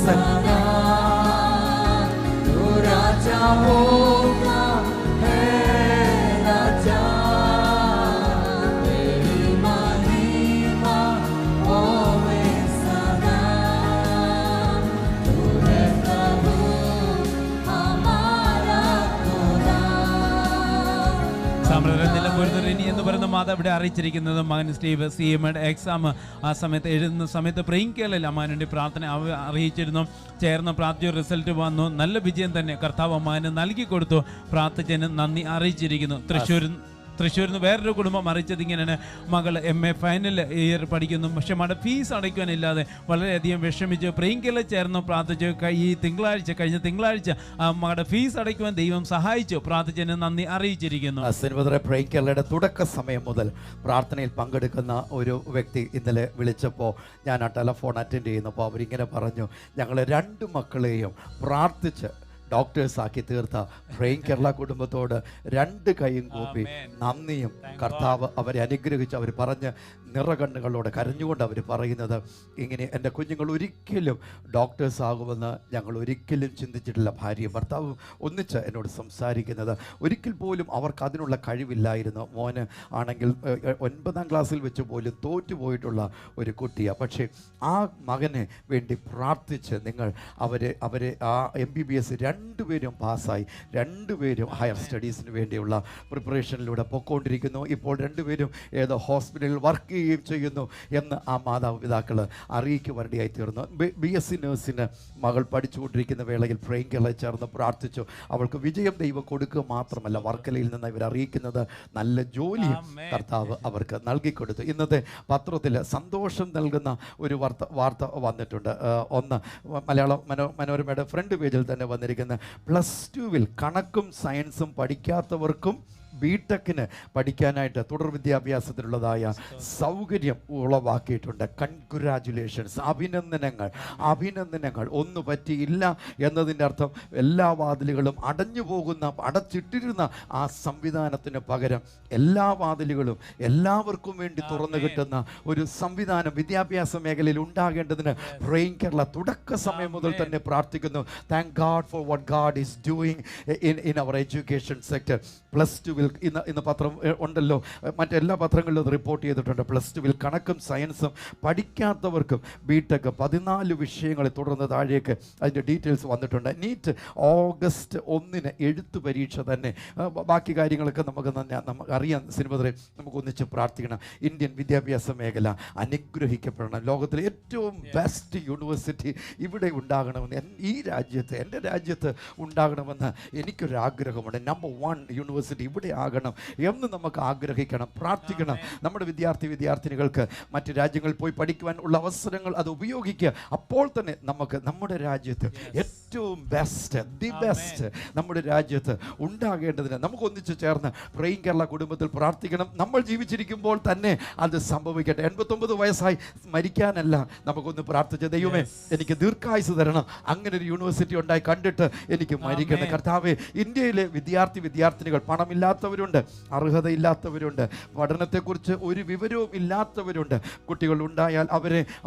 सन्ना, तू राजा होगा है राजा, तेरी महिमा होवे सदा, तू है प्रभु हमारा खुदा. സാമ്രാജ്യം നിലമ്പൂരിനി എന്ന് പറയുന്ന മാതാവ് ഇവിടെ അറിയിച്ചിരിക്കുന്നത് മകൻ സ്റ്റീവ് CMA എക്സാം ആ സമയത്ത് എഴുതുന്ന സമയത്ത് പ്രിയങ്കയിൽ അമ്മാന് വേണ്ടി പ്രാർത്ഥന അറിയിച്ചിരുന്നു. ചേർന്ന് പ്രാർത്ഥിച്ച റിസൾട്ട് വന്നു. നല്ല വിജയം തന്നെ കർത്താവ് അമ്മാന് നൽകി കൊടുത്തു. പ്രാർത്ഥിച്ചതിന് നന്ദി അറിയിച്ചിരിക്കുന്നു. തൃശ്ശൂരിൽ നിന്ന് വേറൊരു കുടുംബം അറിയിച്ചത് ഇങ്ങനെയാണ്. മകൾ MA ഫൈനൽ ഇയർ പഠിക്കുന്നു. പക്ഷെ മകളുടെ ഫീസ് അടയ്ക്കാനില്ലാതെ വളരെയധികം വിഷമിച്ച് പ്രിയങ്കയിൽ ചേർന്ന് പ്രാർത്ഥിച്ചു. കഴിഞ്ഞ തിങ്കളാഴ്ച മകളുടെ ഫീസ് അടയ്ക്കുവാൻ ദൈവം സഹായിച്ചു. പ്രാർത്ഥിച്ചതിന് നന്ദി അറിയിച്ചിരിക്കുന്നു. പ്രിയങ്കയുടെ തുടക്ക സമയം മുതൽ പ്രാർത്ഥനയിൽ പങ്കെടുക്കുന്ന ഒരു വ്യക്തി ഇന്നലെ വിളിച്ചപ്പോൾ ഞാൻ ആ ടെലഫോൺ അറ്റൻഡ് ചെയ്യുന്നപ്പോൾ അവരിങ്ങനെ പറഞ്ഞു, ഞങ്ങൾ 2 മക്കളെയും പ്രാർത്ഥിച്ച് ഡോക്ടേഴ്സാക്കി തീർത്ത പ്രേം കേരള കുടുംബത്തോട് 2 കൈയും കൂപ്പി നന്ദിയും കർത്താവ് അവരെ അനുഗ്രഹിച്ച് അവർ പറഞ്ഞ് നിറകണ്ണുകളോടെ കരഞ്ഞുകൊണ്ട് അവർ പറയുന്നത് ഇങ്ങനെ, എൻ്റെ കുഞ്ഞുങ്ങൾ ഒരിക്കലും ഡോക്ടേഴ്സ് ആകുമെന്ന് ഞങ്ങൾ ഒരിക്കലും ചിന്തിച്ചിട്ടില്ല. ഭാര്യയും ഭർത്താവും ഒന്നിച്ച് എന്നോട് സംസാരിക്കുന്നത് ഒരിക്കൽ പോലും അവർക്ക് അതിനുള്ള കഴിവില്ലായിരുന്നു. മോന് ആണെങ്കിൽ 9ാം ക്ലാസ്സിൽ വെച്ച് പോലും തോറ്റുപോയിട്ടുള്ള ഒരു കുട്ടിയാണ്. പക്ഷേ ആ മകന് വേണ്ടി പ്രാർത്ഥിച്ച് നിങ്ങൾ അവരെ ആ MBBS 2 പേരും പാസ്സായി, 2 പേരും ഹയർ സ്റ്റഡീസിന് വേണ്ടിയുള്ള പ്രിപ്പറേഷനിലൂടെ പൊയ്ക്കൊണ്ടിരിക്കുന്നു. ഇപ്പോൾ 2 പേരും ഏതോ ഹോസ്പിറ്റലിൽ വർക്ക് ചെയ്യുന്നു എന്ന് ആ മാതാപിതാക്കൾ അറിയിക്കുവാനിടയായി തീർന്നു. BSc നഴ്സിന് മകൾ പഠിച്ചുകൊണ്ടിരിക്കുന്ന വേളയിൽ പ്രിയങ്കയെ ചേർന്ന് പ്രാർത്ഥിച്ചു. അവൾക്ക് വിജയം ദൈവം കൊടുക്കുക മാത്രമല്ല, വർക്കലയിൽ നിന്ന് ഇവർ അറിയിക്കുന്നത് നല്ല ജോലിയും കർത്താവ് അവർക്ക് നൽകിക്കൊടുത്തു. ഇന്നത്തെ പത്രത്തിൽ സന്തോഷം നൽകുന്ന ഒരു വാർത്ത വന്നിട്ടുണ്ട്. ഒന്ന് മലയാള മനോരമയുടെ ഫ്രണ്ട് പേജിൽ തന്നെ വന്നിരിക്കുന്ന +2 കണക്കും സയൻസും പഠിക്കാത്തവർക്കും ബിടെക്കിന് പഠിക്കാനായിട്ട് തുടർ വിദ്യാഭ്യാസത്തിനുള്ളതായ സൗകര്യം ഉളവാക്കിയിട്ടുണ്ട്. കൺഗ്രാജുലേഷൻസ്, അഭിനന്ദനങ്ങൾ. ഒന്നു പറ്റിയില്ല എന്നതിൻ്റെ അർത്ഥം എല്ലാ വാതിലുകളും അടച്ചിട്ടിരുന്ന ആ സംവിധാനത്തിന് പകരം എല്ലാ വാതിലുകളും എല്ലാവർക്കും വേണ്ടി തുറന്നു കിട്ടുന്ന ഒരു സംവിധാനം വിദ്യാഭ്യാസ മേഖലയിൽ ഉണ്ടാകേണ്ടതിന് പ്രേം കേരള തുടക്ക സമയം മുതൽ തന്നെ പ്രാർത്ഥിക്കുന്നു. Thank God for what God is doing in our education sector. +2 ഇന്ന് പത്രം ഉണ്ടല്ലോ, മറ്റെല്ലാ പത്രങ്ങളിലും അത് റിപ്പോർട്ട് ചെയ്തിട്ടുണ്ട്. +2 കണക്കും സയൻസും പഠിക്കാത്തവർക്കും ബിടെക് 14 വിഷയങ്ങളെ തുടർന്ന് താഴേക്ക് അതിൻ്റെ ഡീറ്റെയിൽസ് വന്നിട്ടുണ്ട്. നീറ്റ് ഓഗസ്റ്റ് 1 എഴുത്തു പരീക്ഷ തന്നെ. ബാക്കി കാര്യങ്ങളൊക്കെ നമുക്ക് അറിയാം. സിനിമതരെ നമുക്കൊന്നിച്ച് പ്രാർത്ഥിക്കണം. ഇന്ത്യൻ വിദ്യാഭ്യാസ മേഖല അനുഗ്രഹിക്കപ്പെടണം. ലോകത്തിലെ ഏറ്റവും ബെസ്റ്റ് യൂണിവേഴ്സിറ്റി ഇവിടെ ഉണ്ടാകണമെന്ന് ഈ രാജ്യത്ത്, എൻ്റെ രാജ്യത്ത് ഉണ്ടാകണമെന്ന് എനിക്കൊരാഗ്രഹമുണ്ട്. നമ്പർ 1 യൂണിവേഴ്സിറ്റി ഇവിടെ ആകണം എന്ന് നമുക്ക് ആഗ്രഹിക്കണം, പ്രാർത്ഥിക്കണം. നമ്മുടെ വിദ്യാർത്ഥിനികൾക്ക് മറ്റ് രാജ്യങ്ങളിൽ പോയി പഠിക്കുവാൻ ഉള്ള അവസരങ്ങൾ അത് ഉപയോഗിക്കുക. അപ്പോൾ തന്നെ നമുക്ക് നമ്മുടെ രാജ്യത്ത് ഏറ്റവും ദി ബെസ്റ്റ് നമ്മുടെ രാജ്യത്ത് ഉണ്ടാകേണ്ടതിന് നമുക്ക് ഒന്നിച്ചു ചേർന്ന് പ്രേം കേരള കുടുംബത്തിൽ പ്രാർത്ഥിക്കണം. നമ്മൾ ജീവിച്ചിരിക്കുമ്പോൾ തന്നെ അത് സംഭവിക്കട്ടെ. 89 വയസ്സായി മരിക്കാനല്ല നമുക്കൊന്ന് പ്രാർത്ഥിച്ച, ദൈവമേ എനിക്ക് ദീർഘായുസ് തരണം, അങ്ങനെ ഒരു യൂണിവേഴ്സിറ്റി ഉണ്ടായി കണ്ടിട്ട് എനിക്ക് മരിക്കണം. കർത്താവേ, ഇന്ത്യയിലെ വിദ്യാർത്ഥിനികൾ പണമില്ലാത്തവരുണ്ട്, അർഹതയില്ലാത്തവരുണ്ട്, പഠനത്തെക്കുറിച്ച് ഒരു വിവരവും ഇല്ലാത്തവരുണ്ട്. കുട്ടികൾ ഉണ്ടായാൽ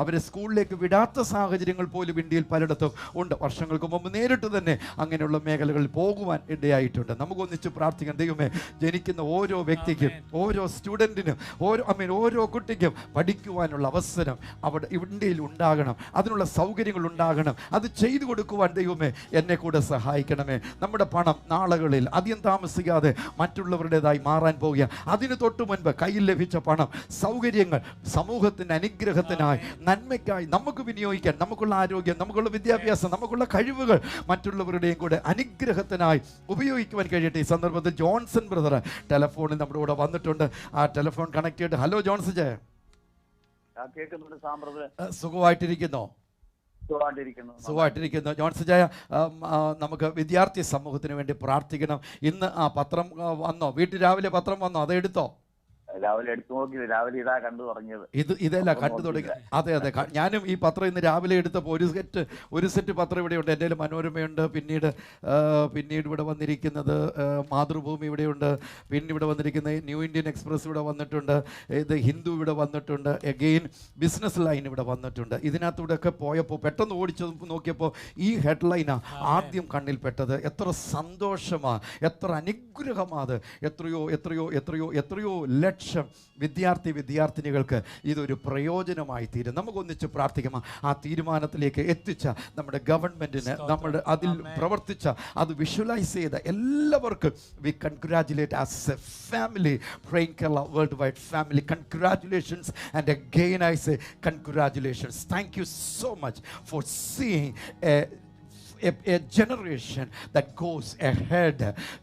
അവരെ സ്കൂളിലേക്ക് വിടാത്ത സാഹചര്യങ്ങൾ പോലും ഇന്ത്യയിൽ പലയിടത്തും ഉണ്ട്. വർഷങ്ങൾക്ക് മുമ്പ് നേരിട്ട് തന്നെ അങ്ങനെയുള്ള മേഖലകളിൽ പോകുവാൻ ഇടയായിട്ടുണ്ട്. നമുക്കൊന്നിച്ച് പ്രാർത്ഥിക്കാം. ദൈവമേ, ജനിക്കുന്ന ഓരോ വ്യക്തിക്കും, ഓരോ സ്റ്റുഡൻറ്റിനും, ഓരോ കുട്ടിക്കും പഠിക്കുവാനുള്ള അവസരം അവിടെ ഇന്ത്യയിൽ ഉണ്ടാകണം, അതിനുള്ള സൗകര്യങ്ങൾ ഉണ്ടാകണം. അത് ചെയ്തു കൊടുക്കുവാൻ ദൈവമേ എന്നെ കൂടെ സഹായിക്കണമേ. നമ്മുടെ പണം നാളുകളിൽ അധികം താമസിക്കാതെ മറ്റുള്ളവരുടേതായി മാറാൻ പോകുക. അതിന് തൊട്ട് മുൻപ് കയ്യിൽ ലഭിച്ച പണം, സൗകര്യങ്ങൾ സമൂഹത്തിൻ്റെ അനുഗ്രഹത്തിനായി, നന്മയ്ക്കായി നമുക്ക് വിനിയോഗിക്കാൻ, നമുക്കുള്ള ആരോഗ്യം, നമുക്കുള്ള വിദ്യാഭ്യാസം, നമുക്കുള്ള കഴിവുകൾ മറ്റുള്ളവരുടെയും കൂടെ അനുഗ്രഹത്തിനായി ഉപയോഗിക്കുവാൻ കഴിയട്ടെ. ഈ സന്ദർഭത്തിൽ ജോൺസൺ ബ്രദർ ടെലഫോണിൽ നമ്മുടെ കൂടെ വന്നിട്ടുണ്ട്. ആ ടെലഫോൺ കണക്ട് ചെയ്തിട്ട്, ഹലോ ജോൺസൺ ജയ, സുഖമായിട്ടിരിക്കുന്നോ? സുഖമായിട്ടിരിക്കുന്നു ജോൺസൺ ജയ. നമുക്ക് വിദ്യാർത്ഥി സമൂഹത്തിന് വേണ്ടി പ്രാർത്ഥിക്കണം. ഇന്ന് ആ പത്രം വന്നോ? വീട്ടിൽ രാവിലെ പത്രം വന്നോ? അതെടുത്തോ? രാവിലെ എടുത്തു നോക്കി, രാവിലെ ഇതാ കണ്ടു തുടങ്ങിയത്. ഇതല്ല കണ്ടു തുടങ്ങി. അതെ അതെ, ഞാനും ഈ പത്രം ഇന്ന് രാവിലെ എടുത്തപ്പോൾ ഒരു സെറ്റ് പത്രം ഇവിടെയുണ്ട്. എൻ്റെ കയ്യിൽ മനോരമയുണ്ട്, പിന്നീട് ഇവിടെ വന്നിരിക്കുന്നത് മാതൃഭൂമി ഇവിടെയുണ്ട്, പിന്നെ ഇവിടെ വന്നിരിക്കുന്നത് ന്യൂ ഇന്ത്യൻ എക്സ്പ്രസ് ഇവിടെ വന്നിട്ടുണ്ട്, ഇത് ഹിന്ദു ഇവിടെ വന്നിട്ടുണ്ട്, എഗെയിൻ ബിസിനസ് ലൈൻ ഇവിടെ വന്നിട്ടുണ്ട്. ഇതിനകത്തൂടെയൊക്കെ പോയപ്പോൾ പെട്ടെന്ന് ഓടിച്ചു നോക്കിയപ്പോൾ ഈ ഹെഡ്ലൈനാണ് ആദ്യം കണ്ണിൽപ്പെട്ടത്. എത്ര സന്തോഷമാണ്, എത്ര അനുഗ്രഹമാണ്, എത്രയോ എത്രയോ എത്രയോ എത്രയോ ലക്ഷം വിദ്യാർത്ഥിനികൾക്ക് ഇതൊരു പ്രയോജനമായി തീരും. നമുക്കൊന്നിച്ച് പ്രാർത്ഥിക്കാം. ആ തീരുമാനത്തിലേക്ക് എത്തിച്ച നമ്മുടെ ഗവൺമെൻറ്റിന്, നമ്മുടെ അതിൽ പ്രവർത്തിച്ച, അത് വിഷ്വലൈസ് ചെയ്ത എല്ലാവർക്കും we congratulate as a family, praying Kerala worldwide family. Congratulations and again I say congratulations. Thank you so much for seeing a generation that goes ahead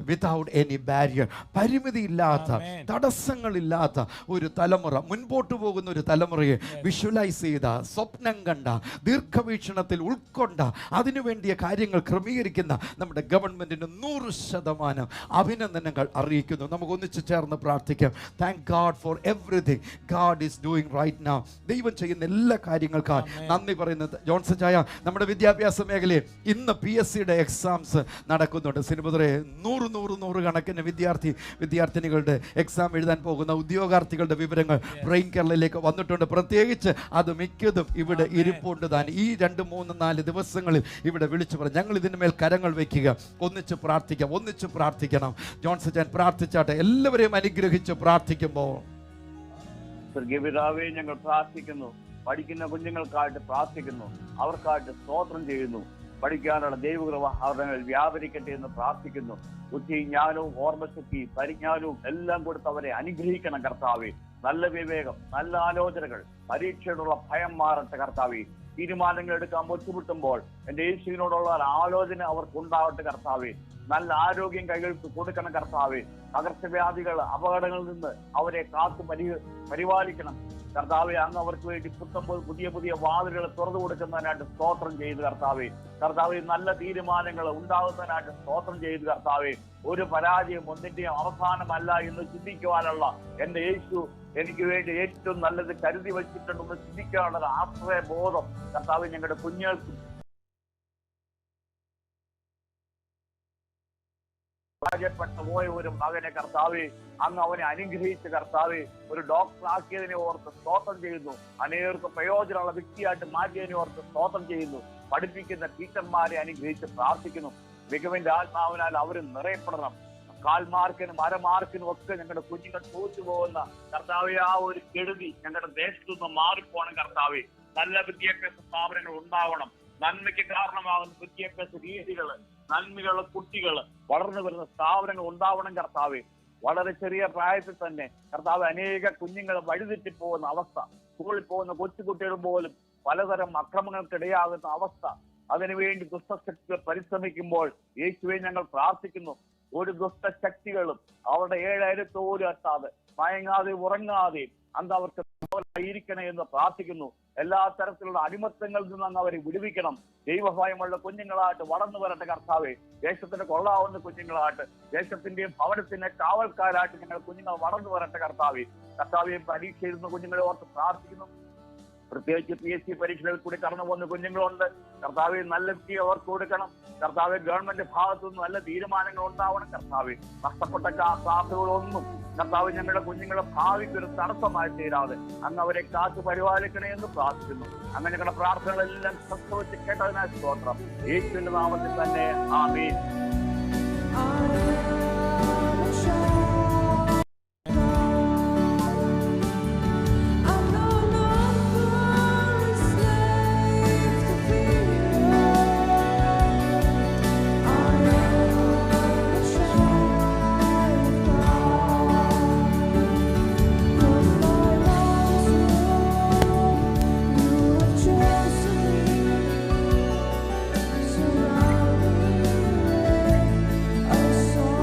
without any barrier. പരിമിതിയില്ലാത്ത, തടസ്സങ്ങളില്ലാത്ത ഒരു തലമുറ, മുൻപോട്ട് പോകുന്ന ഒരു തലമുറയെ വിഷ്വലൈസ് ചെയ്ത, സ്വപ്നം കണ്ട, ദീർഘവീക്ഷണത്തിൽ ഉൾക്കൊണ്ട, അതിനുവേണ്ടിയ കാര്യങ്ങൾ ക്രമീകരിക്കുന്ന നമ്മുടെ ഗവൺമെൻറ്റിന് 100% അഭിനന്ദനങ്ങൾ അറിയിക്കുന്നു. നമുക്ക് ഒന്നിച്ച് ചേർന്ന് പ്രാർത്ഥിക്കാം. Thank God for everything God is doing right now. ദൈവം ചെയ്യുന്ന എല്ലാ കാര്യങ്ങൾക്കും നന്ദി പറയുന്നത്. ജോൺസൺ ചായ, നമ്മുടെ വിദ്യാഭ്യാസ മേഖലയിൽ ഇന്ന് PSCയുടെ എക്സാംസ് നടക്കുന്നുണ്ട്. സിനിമതരെ 100 കണക്കിന് വിദ്യാർത്ഥിനികളുടെ എക്സാം എഴുതാൻ പോകുന്ന ഉദ്യോഗാർത്ഥികളുടെ വിവരങ്ങൾ പ്രേയിങ് കേരളയിലേക്ക് വന്നിട്ടുണ്ട്. പ്രത്യേകിച്ച് അത് മിക്കതും ഇവിടെ ഇരിപ്പുണ്ട് താൻ. ഈ 2, 3, 4 ദിവസങ്ങളിൽ ഇവിടെ വിളിച്ചു പറഞ്ഞു. ഞങ്ങൾ ഇതിന് മേൽ കരങ്ങൾ വയ്ക്കുക, ഒന്നിച്ച് പ്രാർത്ഥിക്കണം. ജോൺസൺ ചാൻ പ്രാർത്ഥിച്ചാട്ടെ. എല്ലാവരെയും അനുഗ്രഹിച്ച് പ്രാർത്ഥിക്കുമ്പോൾ സ്വർഗീയപിതാവേ, ഞങ്ങൾ പ്രാർത്ഥിക്കുന്നു. പഠിക്കുന്ന കുഞ്ഞുങ്ങൾക്കായിട്ട് പ്രാർത്ഥിക്കുന്നു, അവർക്കായിട്ട് സ്തോത്രം ചെയ്യുന്നു. പഠിക്കാനുള്ള ദൈവകൃപ അവരുടെ മേൽ വ്യാപരിക്കട്ടെ എന്ന് പ്രാർത്ഥിക്കുന്നു. ബുദ്ധി, ജ്ഞാനവും ഓർമ്മശക്തിയും പരിജ്ഞാനവും എല്ലാം കൊടുത്ത് അവരെ അനുഗ്രഹിക്കണം കർത്താവേ. നല്ല വിവേകം, നല്ല ആലോചനകൾ, പരീക്ഷയോടുള്ള ഭയം മാറട്ടെ കർത്താവേ. തീരുമാനങ്ങൾ എടുക്കാൻ ബുദ്ധിമുട്ടുമ്പോൾ എൻ്റെ യേശുവിനോടുള്ള ആലോചന അവർക്കുണ്ടാവട്ടെ കർത്താവേ. നല്ല ആരോഗ്യം കൈകൾക്ക് കൊടുക്കണം കർത്താവേ. പകർച്ചവ്യാധികൾ, അപകടങ്ങളിൽ നിന്ന് അവരെ കാത്തു പരിപാലിക്കണം കർത്താവെ. അങ്ങ് അവർക്ക് വേണ്ടി പുതിയ വാതിലുകൾ തുറന്നു കൊടുക്കുന്നതിനായിട്ട് സ്തോത്രം ചെയ്ത് കർത്താവെ. നല്ല തീരുമാനങ്ങൾ ഉണ്ടാകുന്നതിനായിട്ട് സ്തോത്രം ചെയ്ത് കർത്താവെ. ഒരു പരാജയം ഒന്നിന്റെയും അവസാനമല്ല എന്ന് ചിന്തിക്കുവാനുള്ള എന്റെ യേശു എനിക്ക് വേണ്ടി ഏറ്റവും നല്ലത് കരുതി വച്ചിട്ടുണ്ടെന്ന് ചിന്തിക്കാനുള്ള ആശ്രയ ബോധം കർത്താവെ ഞങ്ങളുടെ കുഞ്ഞുങ്ങൾക്ക് പരാജയപ്പെട്ടു പോയ ഒരു മകനെ കർത്താവെ അങ്ങ് അവനെ അനുഗ്രഹിച്ച് കർത്താവെ ഒരു ഡോക്ടർ ആക്കിയതിനെ ഓർത്ത് സ്തോത്രം ചെയ്യുന്നു. അനേകർക്ക് പ്രയോജനമുള്ള വ്യക്തിയായിട്ട് മാറ്റിയതിനെ ഓർത്ത് സ്തോത്രം ചെയ്യുന്നു. പഠിപ്പിക്കുന്ന ടീച്ചർമാരെ അനുഗ്രഹിച്ച് പ്രാർത്ഥിക്കുന്നു. മികവിന്റെ ആത്മാവിനാൽ അവർ നിറയപ്പെടണം. 1/4 മാർക്കിനും 1/2 മാർക്കിനും ഒക്കെ ഞങ്ങളുടെ കുഞ്ഞുങ്ങൾ തോറ്റു പോകുന്ന കർത്താവെ ആ ഒരു കെടുതി ഞങ്ങളുടെ ദേശത്തു നിന്ന് മാറിപ്പോണം കർത്താവെ. നല്ല വിദ്യാഭ്യാസ സ്ഥാപനങ്ങൾ ഉണ്ടാവണം. നന്മയ്ക്ക് കാരണമാകുന്ന വിദ്യാഭ്യാസ രീതികൾ, നന്മയുള്ള കുട്ടികൾ വളർന്നു വരുന്ന സ്ഥാപനങ്ങൾ ഉണ്ടാവണം കർത്താവെ. വളരെ ചെറിയ പ്രായത്തിൽ തന്നെ കർത്താവ് അനേക കുഞ്ഞുങ്ങൾ വഴിതെറ്റി പോകുന്ന അവസ്ഥ, സ്കൂളിൽ പോകുന്ന കൊച്ചുകുട്ടികൾ പോലും പലതരം അക്രമങ്ങൾക്കിടയാകുന്ന അവസ്ഥ, അതിനുവേണ്ടി ദുഷ്ടശക്തികൾ പരിശ്രമിക്കുമ്പോൾ യേശുവെ ഞങ്ങൾ പ്രാർത്ഥിക്കുന്നു. ഒരു ദുഷ്ടശക്തികളും അവരുടെ 7 അയലത്തോട് എത്താതെ മയങ്ങാതെ ഉറങ്ങാതെ അന്ന് അവർക്ക് ഇരിക്കണേ എന്ന് പ്രാർത്ഥിക്കുന്നു. എല്ലാ തരത്തിലുള്ള അടിമത്തങ്ങളിൽ നിന്ന് അങ്ങ് അവരെ വിടുവിക്കണം. ദൈവഭയമുള്ള കുഞ്ഞുങ്ങളായിട്ട് വളർന്നു വരട്ടെ കർത്താവെ. ദേശത്തിന്റെ കൊള്ളാവുന്ന കുഞ്ഞുങ്ങളായിട്ട്, ദേശത്തിന്റെയും ഭവനത്തിന്റെ കാവൽക്കാരായിട്ട് ഞങ്ങൾ കുഞ്ഞുങ്ങൾ വളർന്നു വരട്ടെ കർത്താവെ. കർത്താവെ, പരീക്ഷ എഴുതുന്ന കുഞ്ഞുങ്ങളെ ഓർത്ത് പ്രാർത്ഥിക്കുന്നു. പ്രത്യേകിച്ച് PSC പരീക്ഷകളിൽ കൂടി കടന്നു പോകുന്ന കുഞ്ഞുങ്ങളുണ്ട് കർത്താവെ. നല്ല വിദ്യ അവർക്ക് കൊടുക്കണം കർത്താവെ. ഗവൺമെന്റ് ഭാഗത്തു നിന്ന് നല്ല തീരുമാനങ്ങൾ ഉണ്ടാവണം കർത്താവെ. നഷ്ടപ്പെട്ട സാധ്യതകളൊന്നും കർത്താവ് ഞങ്ങളുടെ കുഞ്ഞുങ്ങളുടെ ഭാവിക്ക് ഒരു തടസ്സമായി തീരാതെ അങ്ങ് അവരെ കാത്തു പരിപാലിക്കണേ എന്ന് പ്രാർത്ഥിക്കുന്നു. അങ്ങനെ ഞങ്ങളുടെ പ്രാർത്ഥനകളെല്ലാം ശ്രദ്ധ വെച്ച് കേട്ടതിനായി സ്തോത്രം. യേശുവിന്റെ നാമത്തിൽ തന്നെ ആമേൻ. So